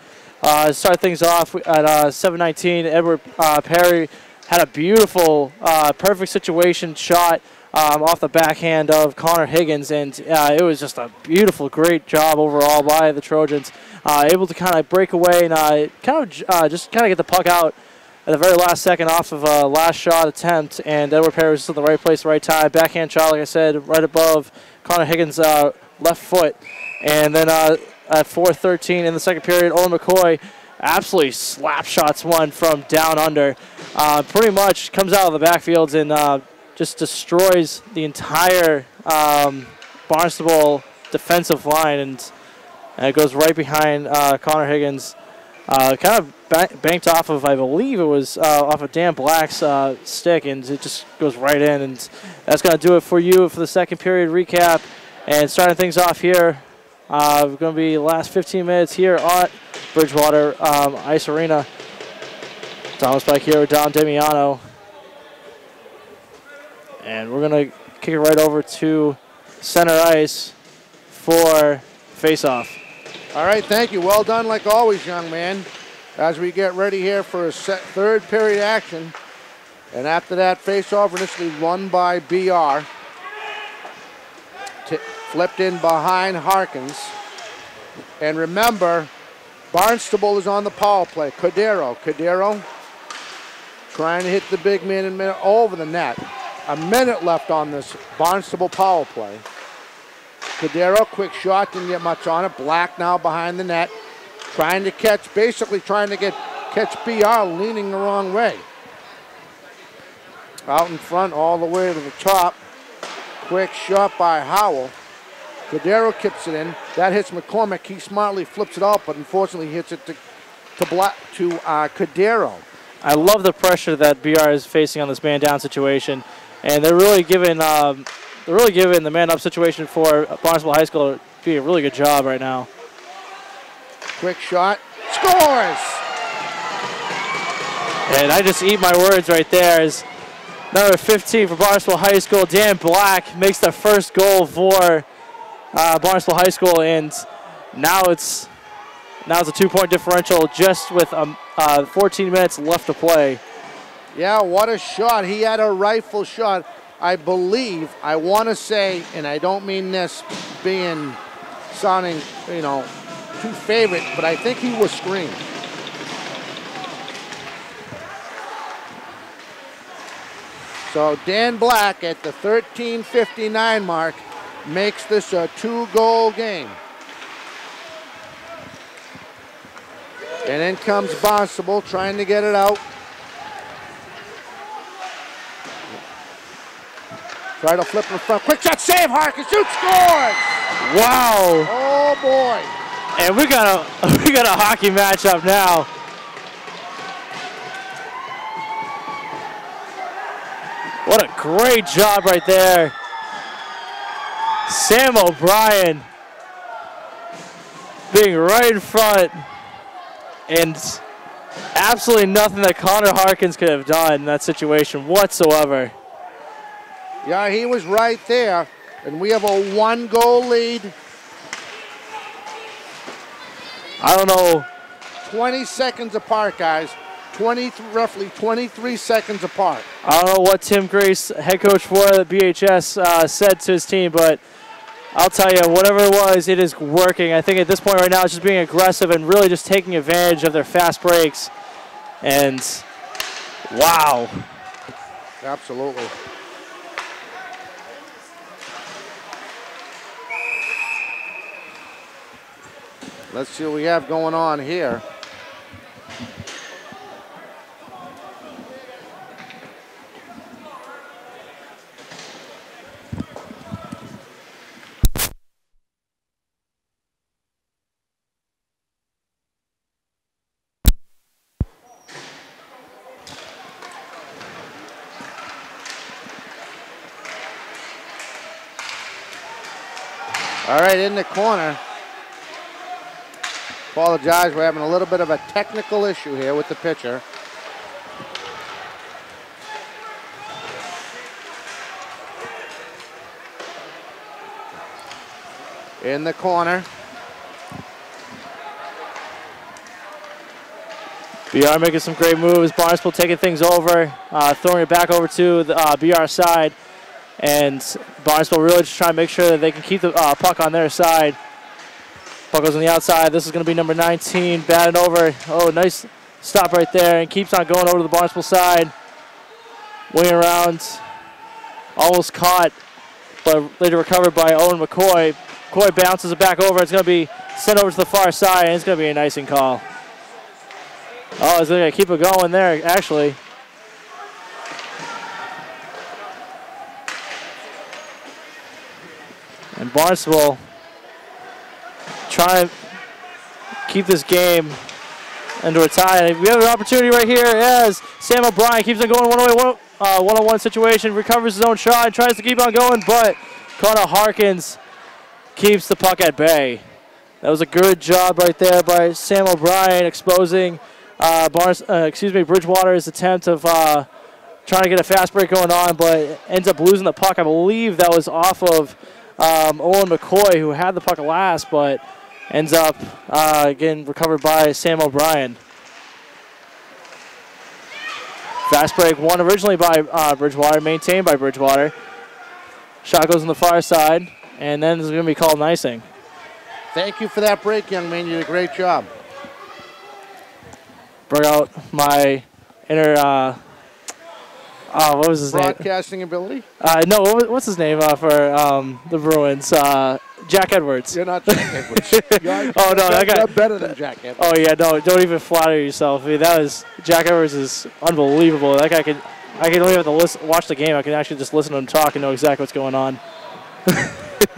Start things off at 7:19. Edward Perry had a beautiful, perfect situation shot off the backhand of Connor Higgins, and it was just a beautiful, great job overall by the Trojans. Able to kind of break away and just get the puck out at the very last second off of a last shot attempt, and Edward Perry was just in the right place at the right time. Backhand shot, like I said, right above Connor Higgins' left foot. And then at 4:13 in the second period, Owen McCoy absolutely slap shots one from down under. Pretty much comes out of the backfields and just destroys the entire Barnstable defensive line, and it goes right behind Connor Higgins. Kind of banked off of, I believe it was off of Dan Black's stick, and it just goes right in. And that's going to do it for you for the second period recap. And starting things off here, going to be the last 15 minutes here at Bridgewater Ice Arena. Thomas Pike here with Don Damiano. And we're going to kick it right over to center ice for face-off. All right, thank you. Well done like always, young man. As we get ready here for a third period action. And after that face-off initially won by BR. Flipped in behind Harkins. And remember, Barnstable is on the power play. Cordero trying to hit the big man in minute over the net. A minute left on this Barnstable power play. Cordero, quick shot, didn't get much on it. Black now behind the net. Trying to catch, basically trying to catch BR leaning the wrong way. Out in front all the way to the top. Quick shot by Howell. Cordero kips it in. That hits McCormick. He smartly flips it out, but unfortunately hits it to Cordero. I love the pressure that BR is facing on this man-down situation, and they're really giving the man-up situation for Barnstable High School to be a really good job right now. Quick shot, scores! And I just eat my words right there. As number 15 for Barnstable High School, Dan Black, makes the first goal for Barnstable High School, and now it's a 2-point differential just with 14 minutes left to play. Yeah, what a shot. He had a rifle shot. I believe, I want to say, and I don't mean this sounding, too favorite, but I think he was screened. So Dan Black at the 13:59 mark makes this a 2-goal game. And in comes Barnstable trying to get it out. Try to flip in front. Quick shot, save, Harkins, shoot, scores! Wow. Oh boy. And we got a hockey matchup now. What a great job right there. Sam O'Brien being right in front, and absolutely nothing that Connor Harkins could have done in that situation whatsoever. Yeah, he was right there, and we have a 1-goal lead. I don't know. 20 seconds apart, guys. Roughly 23 seconds apart. I don't know what Tim Grace, head coach for the BHS, said to his team, but I'll tell you, whatever it was, it is working. I think at this point right now, it's just being aggressive and really just taking advantage of their fast breaks. And wow. Absolutely. Let's see what we have going on here. All right, in the corner. Apologize, we're having a little bit of a technical issue here with the pitcher. In the corner. BR making some great moves. Barnstable taking things over, throwing it back over to the BR side. And Barnstable really just trying to make sure that they can keep the puck on their side. Puck goes on the outside. This is going to be number 19, batted over. Oh, nice stop right there, and keeps on going over to the Barnstable side. Winging around, almost caught, but later recovered by Owen McCoy. McCoy bounces it back over. It's going to be sent over to the far side, and it's going to be an icing call. Oh, it's going to keep it going there, actually. And Barnstable trying to keep this game into a tie. We have an opportunity right here as Sam O'Brien keeps on going one-on-one situation, recovers his own shot, and tries to keep on going, but Connor Harkins keeps the puck at bay. That was a good job right there by Sam O'Brien, exposing Bridgewater's attempt of trying to get a fast break going on, but ends up losing the puck. I believe that was off of Owen McCoy, who had the puck last, but ends up getting recovered by Sam O'Brien. Fast break won originally by Bridgewater, maintained by Bridgewater. Shot goes on the far side, and then it's going to be called an icing. Thank you for that break, young man. You did a great job. Bring out my inner, what was his name? Broadcasting ability? No, what's his name for the Bruins? Jack Edwards. You're not Jack Edwards. Oh, no, that guy. You're better than Jack Edwards. Oh, yeah, no, don't even flatter yourself. I mean, Jack Edwards is unbelievable. That guy I can only have to watch the game. I can actually just listen to him talk and know exactly what's going on.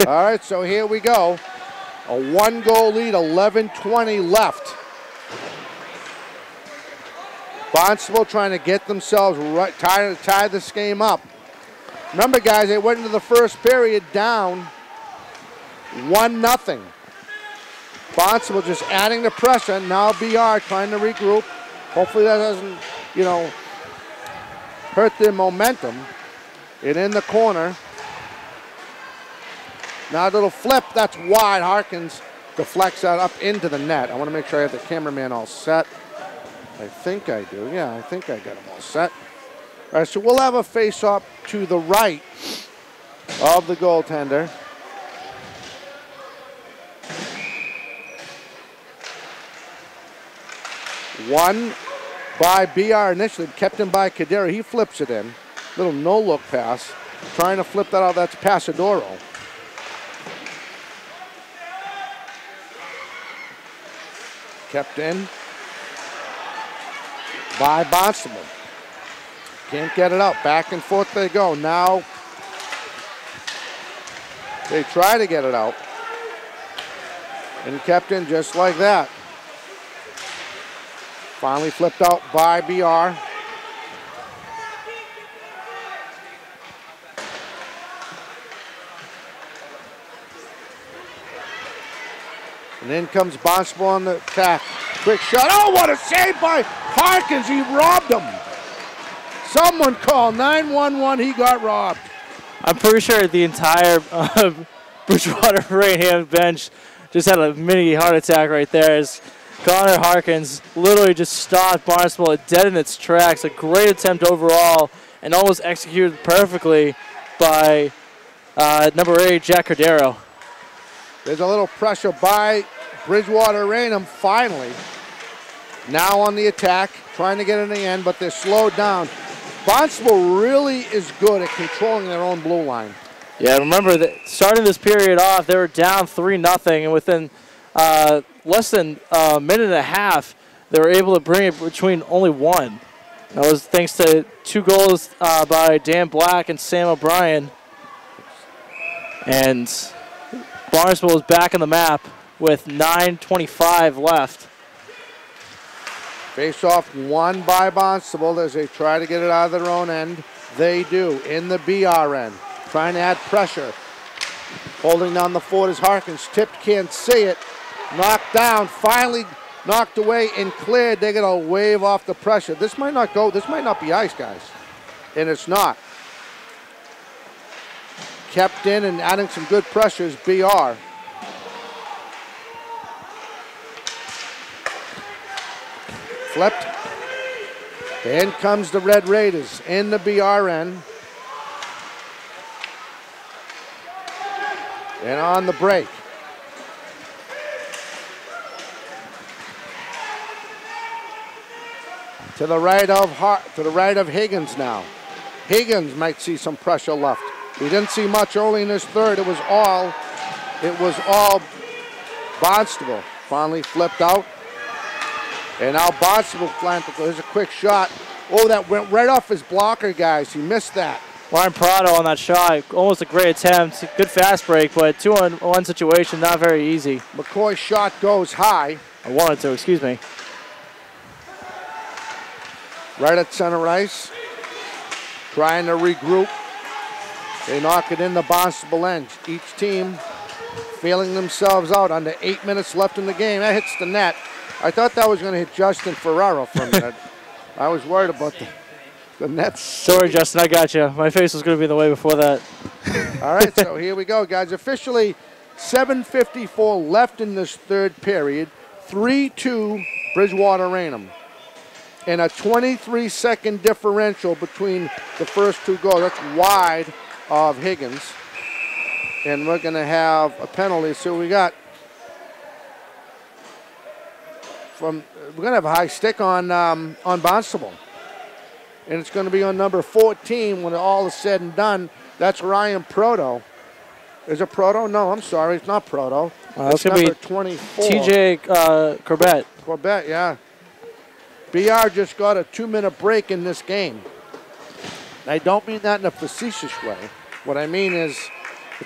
All right, so here we go. A 1-goal lead, 11:20 left. Barnstable trying to get themselves tie this game up. Remember, guys, they went into the first period down 1-0. Barnstable just adding the pressure. Now BR trying to regroup. Hopefully that doesn't, hurt their momentum. And in the corner. Now a little flip, that's wide. Harkins deflects that up into the net. I want to make sure I have the cameraman all set. I think I do. Yeah, I think I got them all set. All right, so we'll have a face-off to the right of the goaltender. One by BR initially, kept him by Kadira. He flips it in. Little no-look pass. Trying to flip that out. That's Pasadoro. Kept in by Barnstable. Can't get it out. Back and forth they go. Now they try to get it out. And kept in just like that. Finally flipped out by BR. And in comes Barnstable on the attack. Quick shot. Oh, what a save by Harkins. He robbed him. Someone call 911. He got robbed. I'm pretty sure the entire Bridgewater-Raynham bench just had a mini heart attack right there as Connor Harkins literally just stopped Barnstable dead in its tracks. A great attempt overall and almost executed perfectly by number 8, Jack Cordero. There's a little pressure by Bridgewater-Raynham finally. Now on the attack, trying to get it in the end, but they're slowed down. Barnstable really is good at controlling their own blue line. Yeah, remember that starting this period off, they were down 3-0, and within less than a minute and a half, they were able to bring it between only one. That was thanks to 2 goals by Dan Black and Sam O'Brien. And Barnstable is back on the map with 9:25 left. Face-off won by Barnstable as they try to get it out of their own end. They do in the BR end. Trying to add pressure. Holding down the fort is Harkins. Tipped, can't see it. Knocked down, finally knocked away and cleared. They're going to wave off the pressure. This might not go. This might not be ice, guys. And it's not. Kept in and adding some good pressures, BR. Flipped. In comes the Red Raiders in the BR end. And on the break. To the right of Higgins now. Higgins might see some pressure left. We didn't see much early in this third. It was all Barnstable. Finally flipped out. And now Barnstable flanked. There's a quick shot. Oh, that went right off his blocker, guys. He missed that. Ryan Prado on that shot. Almost a great attempt. Good fast break, but 2-on-1 situation, not very easy. McCoy's shot goes high. I wanted to, excuse me. Right at center ice. Trying to regroup. They knock it in the Barnstable end. Each team feeling themselves out. Under 8 minutes left in the game. That hits the net. I thought that was going to hit Justin Ferraro for a minute. I was worried about The Nets. Sorry, Justin, I got you. My face was going to be in the way before that. All right, so here we go, guys. Officially 7:54 left in this third period. 3-2 Bridgewater-Raynham. And a 23-second differential between the first two goals. That's wide of Higgins. And we're going to have a penalty. So we got we're going to have a high stick on Barnstable. And it's going to be on number 14 when all is said and done. That's Ryan Proto. Is it Proto? No, I'm sorry. It's not Proto. It's number 24. TJ Corbett. Corbett, yeah. BR just got a 2-minute break in this game. I don't mean that in a facetious way. What I mean is...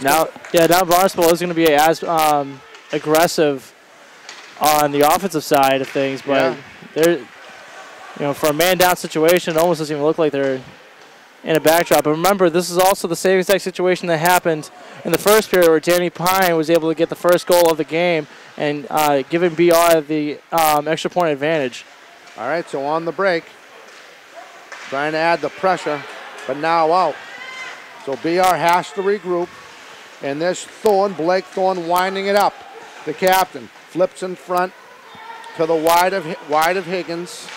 now Barnstable is going to be as aggressive on the offensive side of things, but they're, for a man-down situation, it almost doesn't even look like they're in a backdrop. But remember, this is also the same exact situation that happened in the first period where Danny Pine was able to get the first goal of the game and giving BR the extra point advantage. All right, so on the break, trying to add the pressure, but now out. So BR has to regroup, and there's Blake Thorne winding it up. The captain flips in front to the wide of Higgins.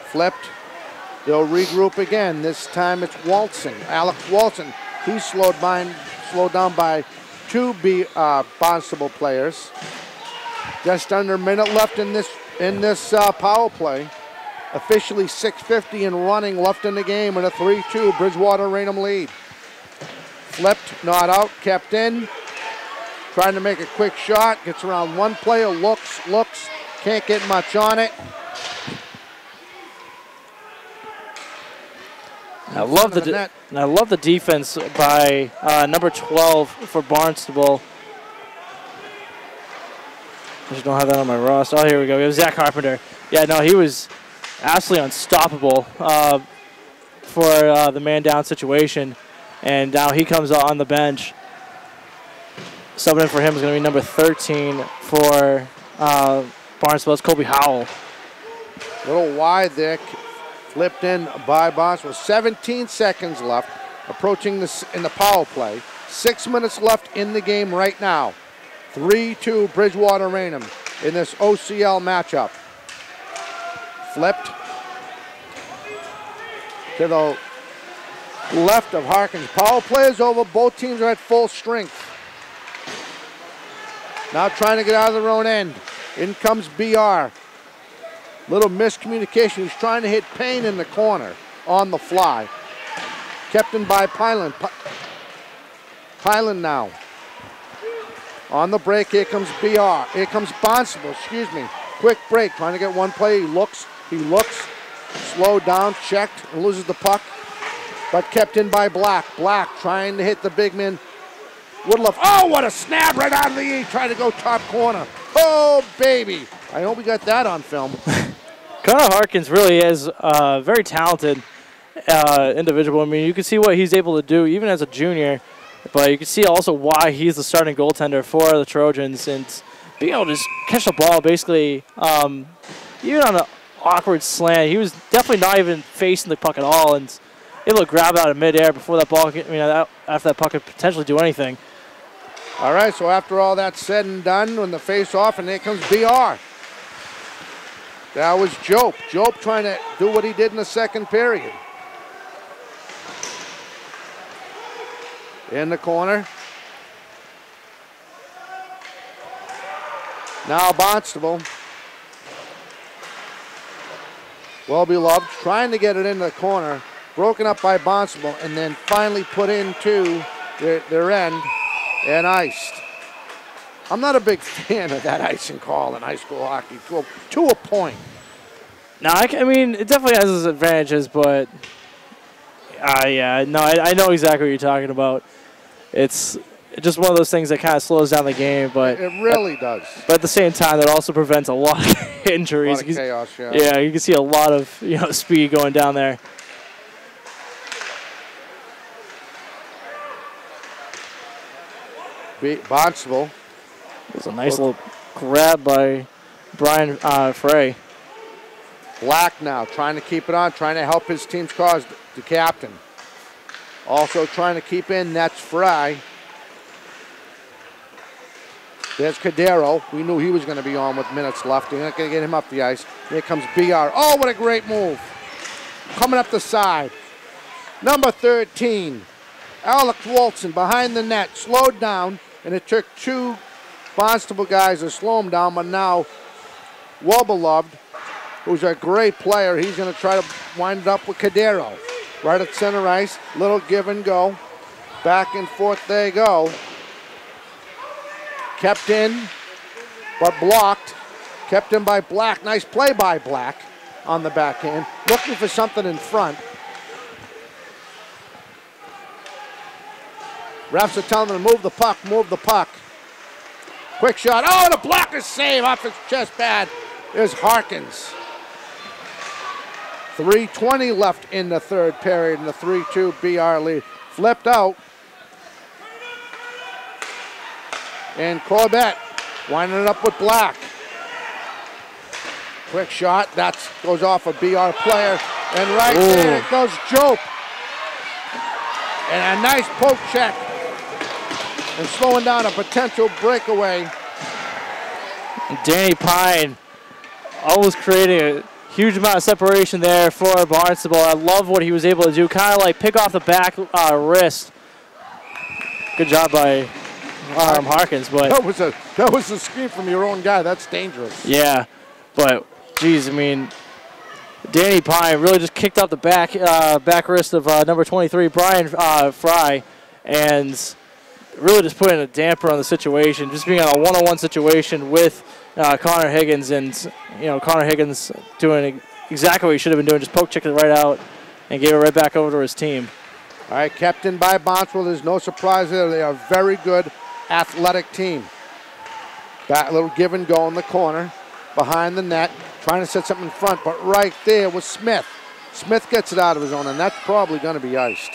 Flipped. They'll regroup again. This time it's Walton, Alex Walton. He's slowed down by two Barnstable players. Just under a minute left in this power play. Officially 6:50 and running left in the game and a 3-2 Bridgewater-Raynham lead. Flipped, not out, kept in. Trying to make a quick shot. Gets around one player, looks, can't get much on it. I love the defense by number 12 for Barnstable. I just don't have that on my roster. Oh, here we go. We have Zach Carpenter. Yeah, no, he was absolutely unstoppable for the man-down situation. And now he comes on the bench. Subbing in for him is going to be number 13 for Barnstable. It's Kobe Howell. A little wide there. Flipped in by Barnstable. 17 seconds left. Approaching this in the power play. 6 minutes left in the game right now. 3-2 Bridgewater-Raynham in this OCL matchup. Flipped to the left of Harkins. Power play is over. Both teams are at full strength. Now trying to get out of their own end. In comes BR. Little miscommunication. He's trying to hit Payne in the corner on the fly. Kept in by Pyland. Pyland now. On the break, here comes BR. Here comes Barnstable, Quick break, trying to get one play. He looks. Slowed down, checked, and loses the puck. But kept in by Black. Black trying to hit the big man. Woodruff. Oh, what a snap right out of the E. Trying to go top corner. Oh, baby. I hope we got that on film. Connor Harkins really is a very talented individual. I mean, you can see what he's able to do even as a junior, but you can see also why he's the starting goaltender for the Trojans, and being able to just catch the ball basically even on an awkward slant. He was definitely not even facing the puck at all, and able to grab it out of midair before that ball, after that puck could potentially do anything. All right, so after all that's said and done, when the face-off, and there comes BR. That was Jope. Jope trying to do what he did in the second period. In the corner. Now Barnstable. Well-beloved, trying to get it in the corner. Broken up by Barnstable, and then finally put into their end and iced. I'm not a big fan of that icing call in high school hockey to a point. No, I mean, it definitely has its advantages, but I know exactly what you're talking about. It's just one of those things that kind of slows down the game, but it really does. But at the same time, that also prevents a lot of injuries. A lot of chaos, yeah. Yeah, you can see a lot of speed going down there. Barnstable. It was a nice little grab by Brian Frey. Black now trying to keep it on, trying to help his team's cause, the captain. Also trying to keep in, that's Fry. There's Cadero. We knew he was going to be on with minutes left. They're not going to get him up the ice. Here comes BR. Oh, what a great move. Coming up the side. Number 13, Alex Walton behind the net, slowed down, and it took two Barnstable guys to slow him down, but now well-beloved, who's a great player, he's going to try to wind it up with Cadero. Right at center ice, little give and go. Back and forth they go. Kept in, but blocked. Kept in by Black. Nice play by Black on the backhand. Looking for something in front. Refs are telling them to move the puck, move the puck. Quick shot. Oh, the blocker save off his chest pad. There's Harkins. 3:20 left in the third period, and the 3-2 BR lead. Flipped out. And Corbett winding it up with Black. Quick shot. That goes off a BR player. And right there it goes Jope. And a nice poke check. And slowing down a potential breakaway. Danny Pine almost creating a huge amount of separation there for Barnstable. I love what he was able to do. Kind of like pick off the back wrist. Good job by Harkins. But that was a screen from your own guy. That's dangerous. Yeah, but geez, I mean, Danny Pine really just kicked off the back wrist of number 23, Brian Fry, and really just putting a damper on the situation, just being on a one-on-one situation with Connor Higgins, and Connor Higgins doing exactly what he should have been doing, just poke checked it right out and gave it right back over to his team. All right, kept in by Barnstable. There's no surprise there. They are a very good athletic team. That little give and go in the corner, behind the net, trying to set something in front, but right there was Smith. Smith gets it out of his own, and that's probably going to be iced.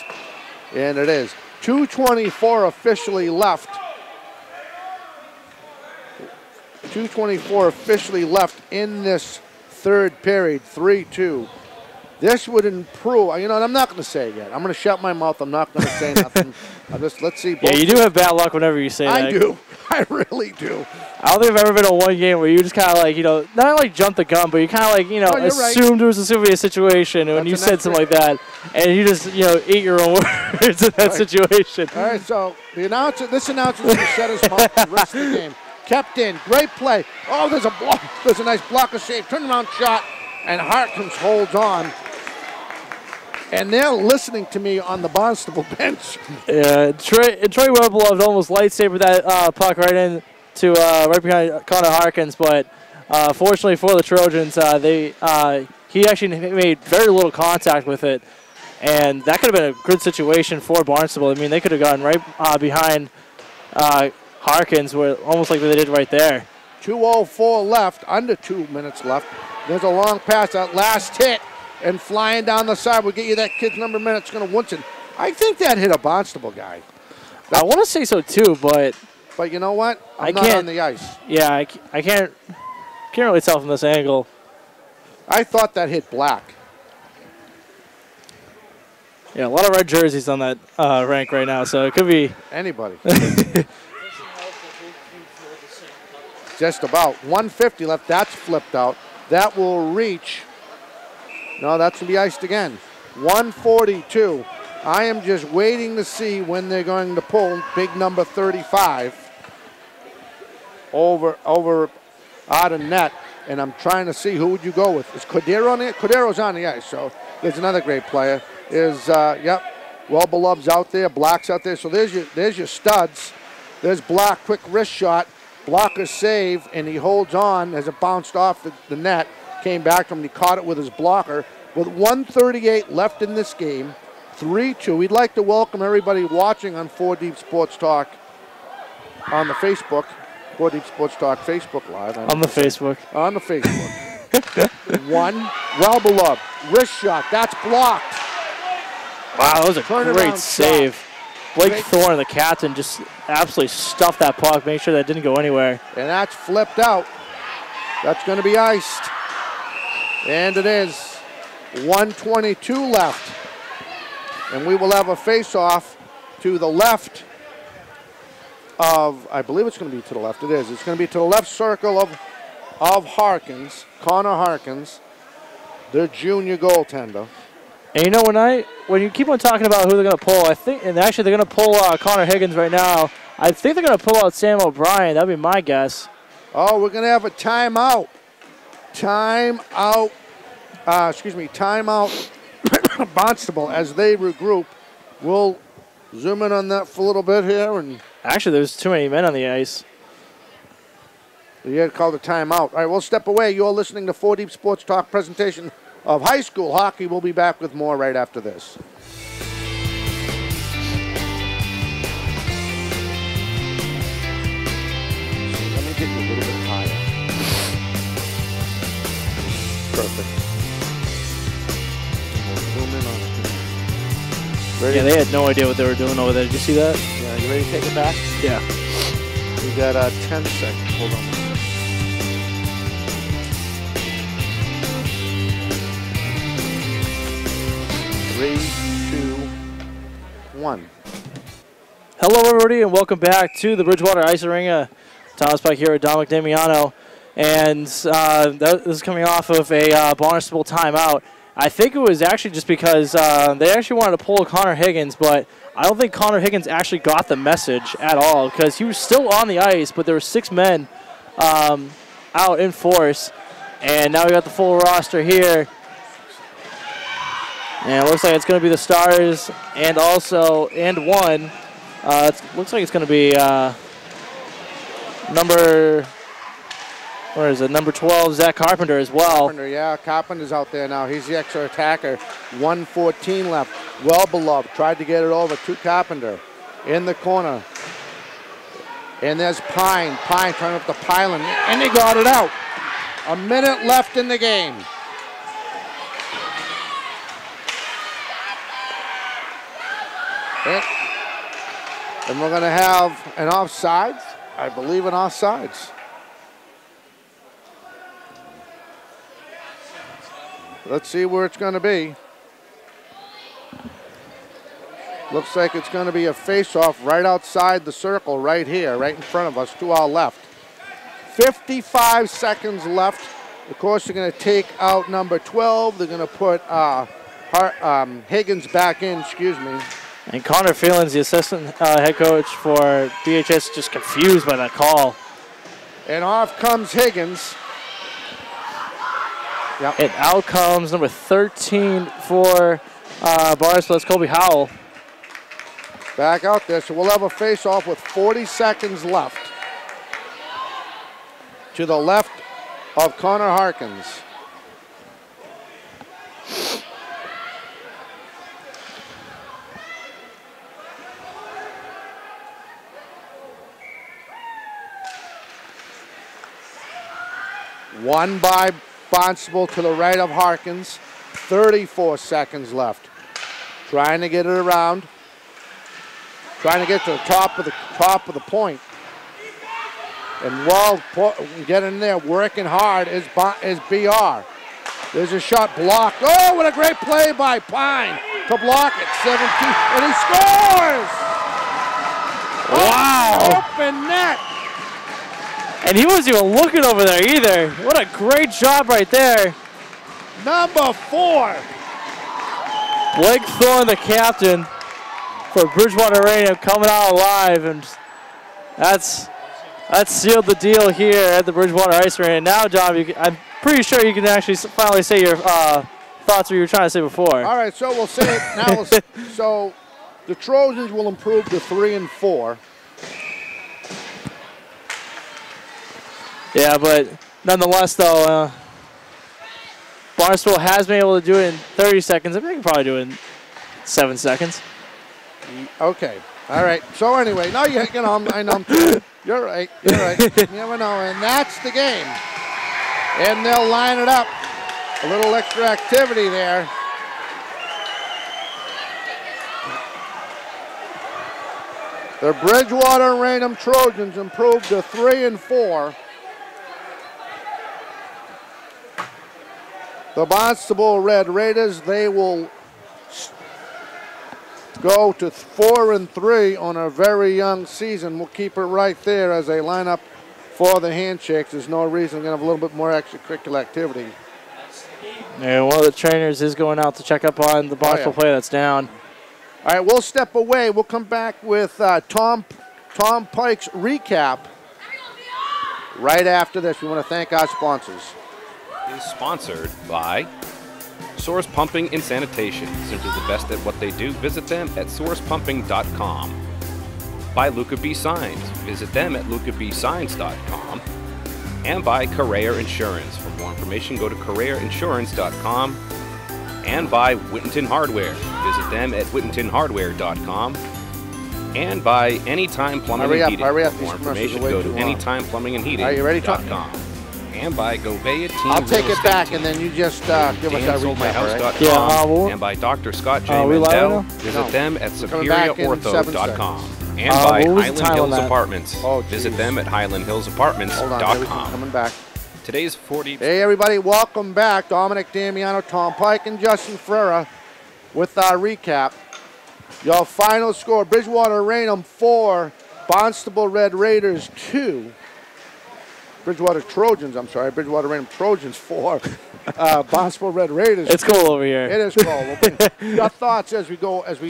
And it is. 2:24 officially left. 2:24 officially left in this third period, 3-2. This would improve. You know, I'm not going to say it yet. I'm going to shut my mouth. I'm not going to say nothing. Let's see. Yeah, you do have bad luck whenever you say that. I do. I really do. I don't think I've ever been in one game where you just kind of like, not like jumped the gun, but you kind of like, assumed it was a situation when you said something like that, and you just, ate your own words in that situation. All right, so this announcer's going to shut his mouth for the rest of the game. Kept in, great play. Oh, there's a block. There's a nice blocker save, turnaround shot, and Harkins holds on. And they're listening to me on the Barnstable bench. Yeah, Troy Well-Beloved almost lightsabered that puck right in to right behind Connor Harkins, but fortunately for the Trojans, he actually made very little contact with it, and that could have been a good situation for Barnstable. I mean, they could have gone right behind Harkins, almost like they did right there. 2:04 left, under 2 minutes left. There's a long pass, that last hit. And flying down the side will get you that kid's number of minutes. Going to Woodson. I think that hit a Barnstable guy. I want to say so too, but you know what? I'm not on the ice. Yeah, I can't really tell from this angle. I thought that hit Black. Yeah, a lot of red jerseys on that rank right now, so it could be anybody. Just about 150 left. That's flipped out. That will reach. No, that's going to be iced again. 142. I am just waiting to see when they're going to pull big number 35 over out of net. And I'm trying to see who would you go with. Is Cordero on it? Cordero's on the ice, so there's another great player. Well-Beloved's out there. Black's out there. So there's your studs. There's Black, quick wrist shot. Blocker save, and he holds on as it bounced off the net. Came back from him, he caught it with his blocker. With 1:38 left in this game, 3-2. We'd like to welcome everybody watching on 4 Deep Sports Talk on the Facebook. 4 Deep Sports Talk Facebook Live. On the Facebook. On the Facebook. One, Well-Beloved. Wrist shot, that's blocked. Wow, that was a great save. Blake Thorne, the captain, just absolutely stuffed that puck, made sure that didn't go anywhere. And that's flipped out. That's going to be iced. And it is 1:22 left. And we will have a face-off to the left of, I believe it's going to be to the left. It is. It's going to be to the left circle of Harkins, Connor Harkins, the junior goaltender. And you know, when you keep on talking about who they're going to pull, I think, and actually they're going to pull Connor Higgins right now. I think they're going to pull out Sam O'Brien. That'd be my guess. Oh, we're going to have a timeout. Timeout Barnstable as they regroup. We'll zoom in on that for a little bit here. And actually, there's too many men on the ice. You had called a timeout. All right, we'll step away. You're listening to 4 Deep Sports Talk presentation of high school hockey. We'll be back with more right after this. So let me get you a little bit higher. Perfect. We'll zoom in on it. Ready? Yeah, they had no idea what they were doing over there. Did you see that? Yeah, you ready to take it back? Yeah. We got 10 seconds. Hold on. 3, 2, 1. Hello, everybody, and welcome back to the Bridgewater Ice Arena. Thomas Pike here with Dominic Damiano. And this is coming off of a Barnstable timeout. I think it was actually just because they actually wanted to pull Connor Higgins, but I don't think Connor Higgins actually got the message at all because he was still on the ice, but there were 6 men out in force. And now we got the full roster here. And it looks like it's going to be the Stars and also one. It looks like it's going to be number 12, Zach Carpenter as well. Carpenter, yeah, Carpenter's out there now. He's the extra attacker. 1:14 left. Well beloved. Tried to get it over to Carpenter in the corner. And there's Pine. Pine trying up the pylon, and he got it out. A minute left in the game. And we're going to have an offsides. I believe an offsides. Let's see where it's going to be. Looks like it's going to be a face-off right outside the circle right here, right in front of us to our left. 55 seconds left. Of course, they're going to take out number 12. They're going to put Higgins back in, excuse me. And Connor Phelan's the assistant head coach for BHS, just confused by that call. And off comes Higgins. Yep. And out comes number 13 for Barnstable. That's Colby Howell. Back out there, so we'll have a face-off with 40 seconds left. To the left of Connor Harkins. One by Barnstable to the right of Harkins. 34 seconds left. Trying to get it around. Trying to get to the top of the point. And while getting there, working hard is BR. There's a shot blocked. Oh, what a great play by Pine to block it. 17, and he scores! Wow! Open net. And he wasn't even looking over there either. What a great job right there. Number 4. Blake Thorne, the captain for Bridgewater-Raynham, coming out alive, and that's sealed the deal here at the Bridgewater Ice Arena. Now, John, I'm pretty sure you can actually finally say your thoughts what you were trying to say before. All right, so we'll say it now. So the Trojans will improve to 3-4. Yeah, but nonetheless, though, Barnstable has been able to do it in 30 seconds. I think they can probably do it in 7 seconds. Okay. All right. So anyway, now I know. You're right. You're right. You never know, and that's the game. And they'll line it up. A little extra activity there. The Bridgewater-Raynham Trojans improved to 3-4. The Barnstable Red Raiders, they will go to 4-3 on a very young season. We'll keep it right there as they line up for the handshakes. There's no reason we're going to have a little bit more extracurricular activity. Yeah, one of the trainers is going out to check up on the Barnstable player that's down. All right, we'll step away. We'll come back with Tom Pike's recap right after this. We want to thank our sponsors. Is sponsored by Source Pumping and Sanitation. Simply the best at what they do. Visit them at sourcepumping.com. By Luca B. Signs. Visit them at lucabsigns.com. And by Carrera Insurance. For more information, go to carrerainsurance.com. And by Whittington Hardware. Visit them at whittingtonhardware.com. And by Anytime Plumbing and Heating. Hurry up. For more information, go to anytimeplumbingandheating.com. Are you ready, Tom? And by Govea Team I'll take Real it back, Estate and then you just give us that recap, right? Yeah, and by Dr. Scott J. we live Mandel. now? Visit them at back in 7 superiorortho.com. And by what was the Highland time on Hills that? Apartments. Oh, Visit geez. them at Hold on, David, highlandhillsapartments.com. coming back. Today's 40. Hey, everybody, welcome back. Dominic Damiano, Tom Pike, and Justin Ferreira with our recap. Your final score, Bridgewater-Raynham 4, Barnstable Red Raiders 2. Bridgewater-Raynham Trojans 4, Barnstable Red Raiders. It's cool over here. It is cool. Your thoughts as we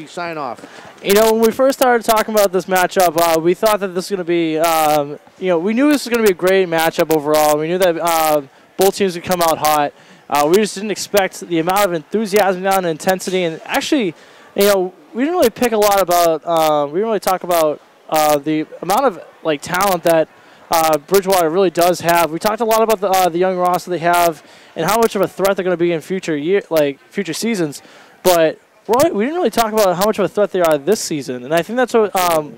sign off. You know, when we first started talking about this matchup, we thought that this was going to be, we knew this was going to be a great matchup overall. We knew that both teams would come out hot. We just didn't expect the amount of enthusiasm and intensity. And actually, we didn't really pick a lot about, we didn't really talk about the amount of talent that Bridgewater really does have. We talked a lot about the young roster they have and how much of a threat they're going to be in future seasons. But we didn't really talk about how much of a threat they are this season. And I think that's what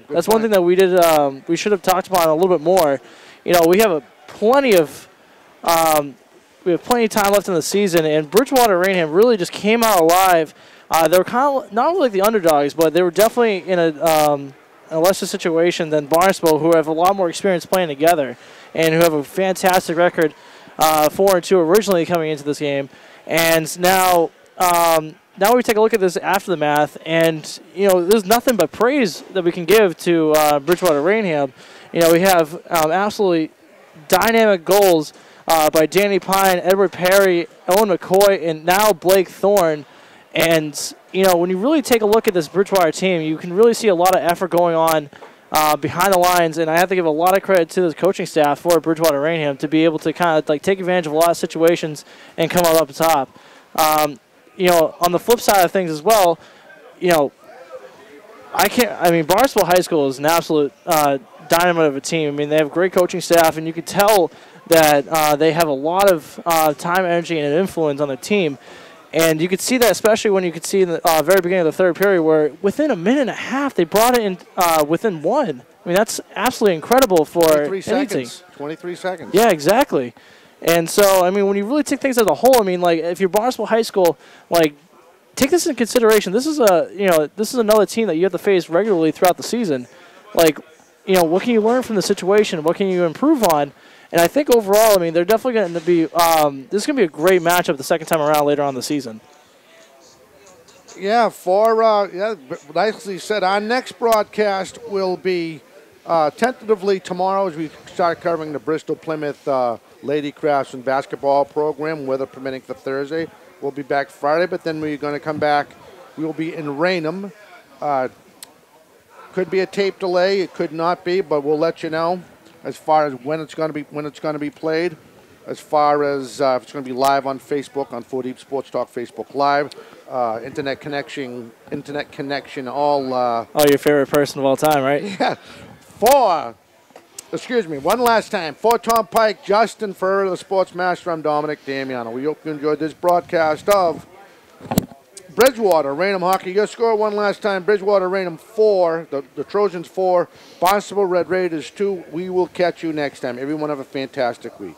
that's one thing that we did. We should have talked about a little bit more. We have plenty of time left in the season, and Bridgewater-Raynham really just came out alive. They were kind of not only like the underdogs, but they were definitely in a lesser situation than Barnstable, who have a lot more experience playing together and who have a fantastic record, 4-2 originally coming into this game. And now we take a look at this after the math, and there's nothing but praise that we can give to Bridgewater-Raynham. We have absolutely dynamic goals by Danny Pine, Edward Perry, Owen McCoy, and now Blake Thorne. And, when you really take a look at this Bridgewater team, you can really see a lot of effort going on behind the lines. And I have to give a lot of credit to the coaching staff for Bridgewater-Raynham to be able to kind of take advantage of a lot of situations and come out up top. On the flip side of things as well, Barnstable High School is an absolute dynamite of a team. I mean, they have great coaching staff, and you could tell that they have a lot of time, energy, and influence on the team. And you could see that especially when you could see in the very beginning of the third period where within a minute and a half they brought it in within one. I mean, that's absolutely incredible for anything. 23 seconds. Yeah, exactly. And so, when you really take things as a whole, if you're Barnstable High School, take this into consideration. This is another team that you have to face regularly throughout the season. What can you learn from the situation? What can you improve on? And I think overall, they're definitely going to be this is going to be a great matchup the second time around later on in the season. Yeah, nicely said. Our next broadcast will be tentatively tomorrow as we start covering the Bristol-Plymouth Lady Craftsman basketball program, weather permitting for Thursday. We'll be back Friday, but then we're going to come back. We will be in Raynham. Could be a tape delay. It could not be, but we'll let you know as far as when it's going to be played, as far as if it's going to be live on Facebook, on 4 Deep Sports Talk Facebook Live, internet connection, all. Your favorite person of all time, right? Yeah. One last time. For Tom Pike, Justin Ferrer, the Sports Master, I'm Dominic Damiano. We hope you enjoyed this broadcast of Bridgewater-Raynham Hockey. Your score one last time, Bridgewater-Raynham 4, the Trojans 4, Barnstable Red Raiders 2. We will catch you next time. Everyone have a fantastic week.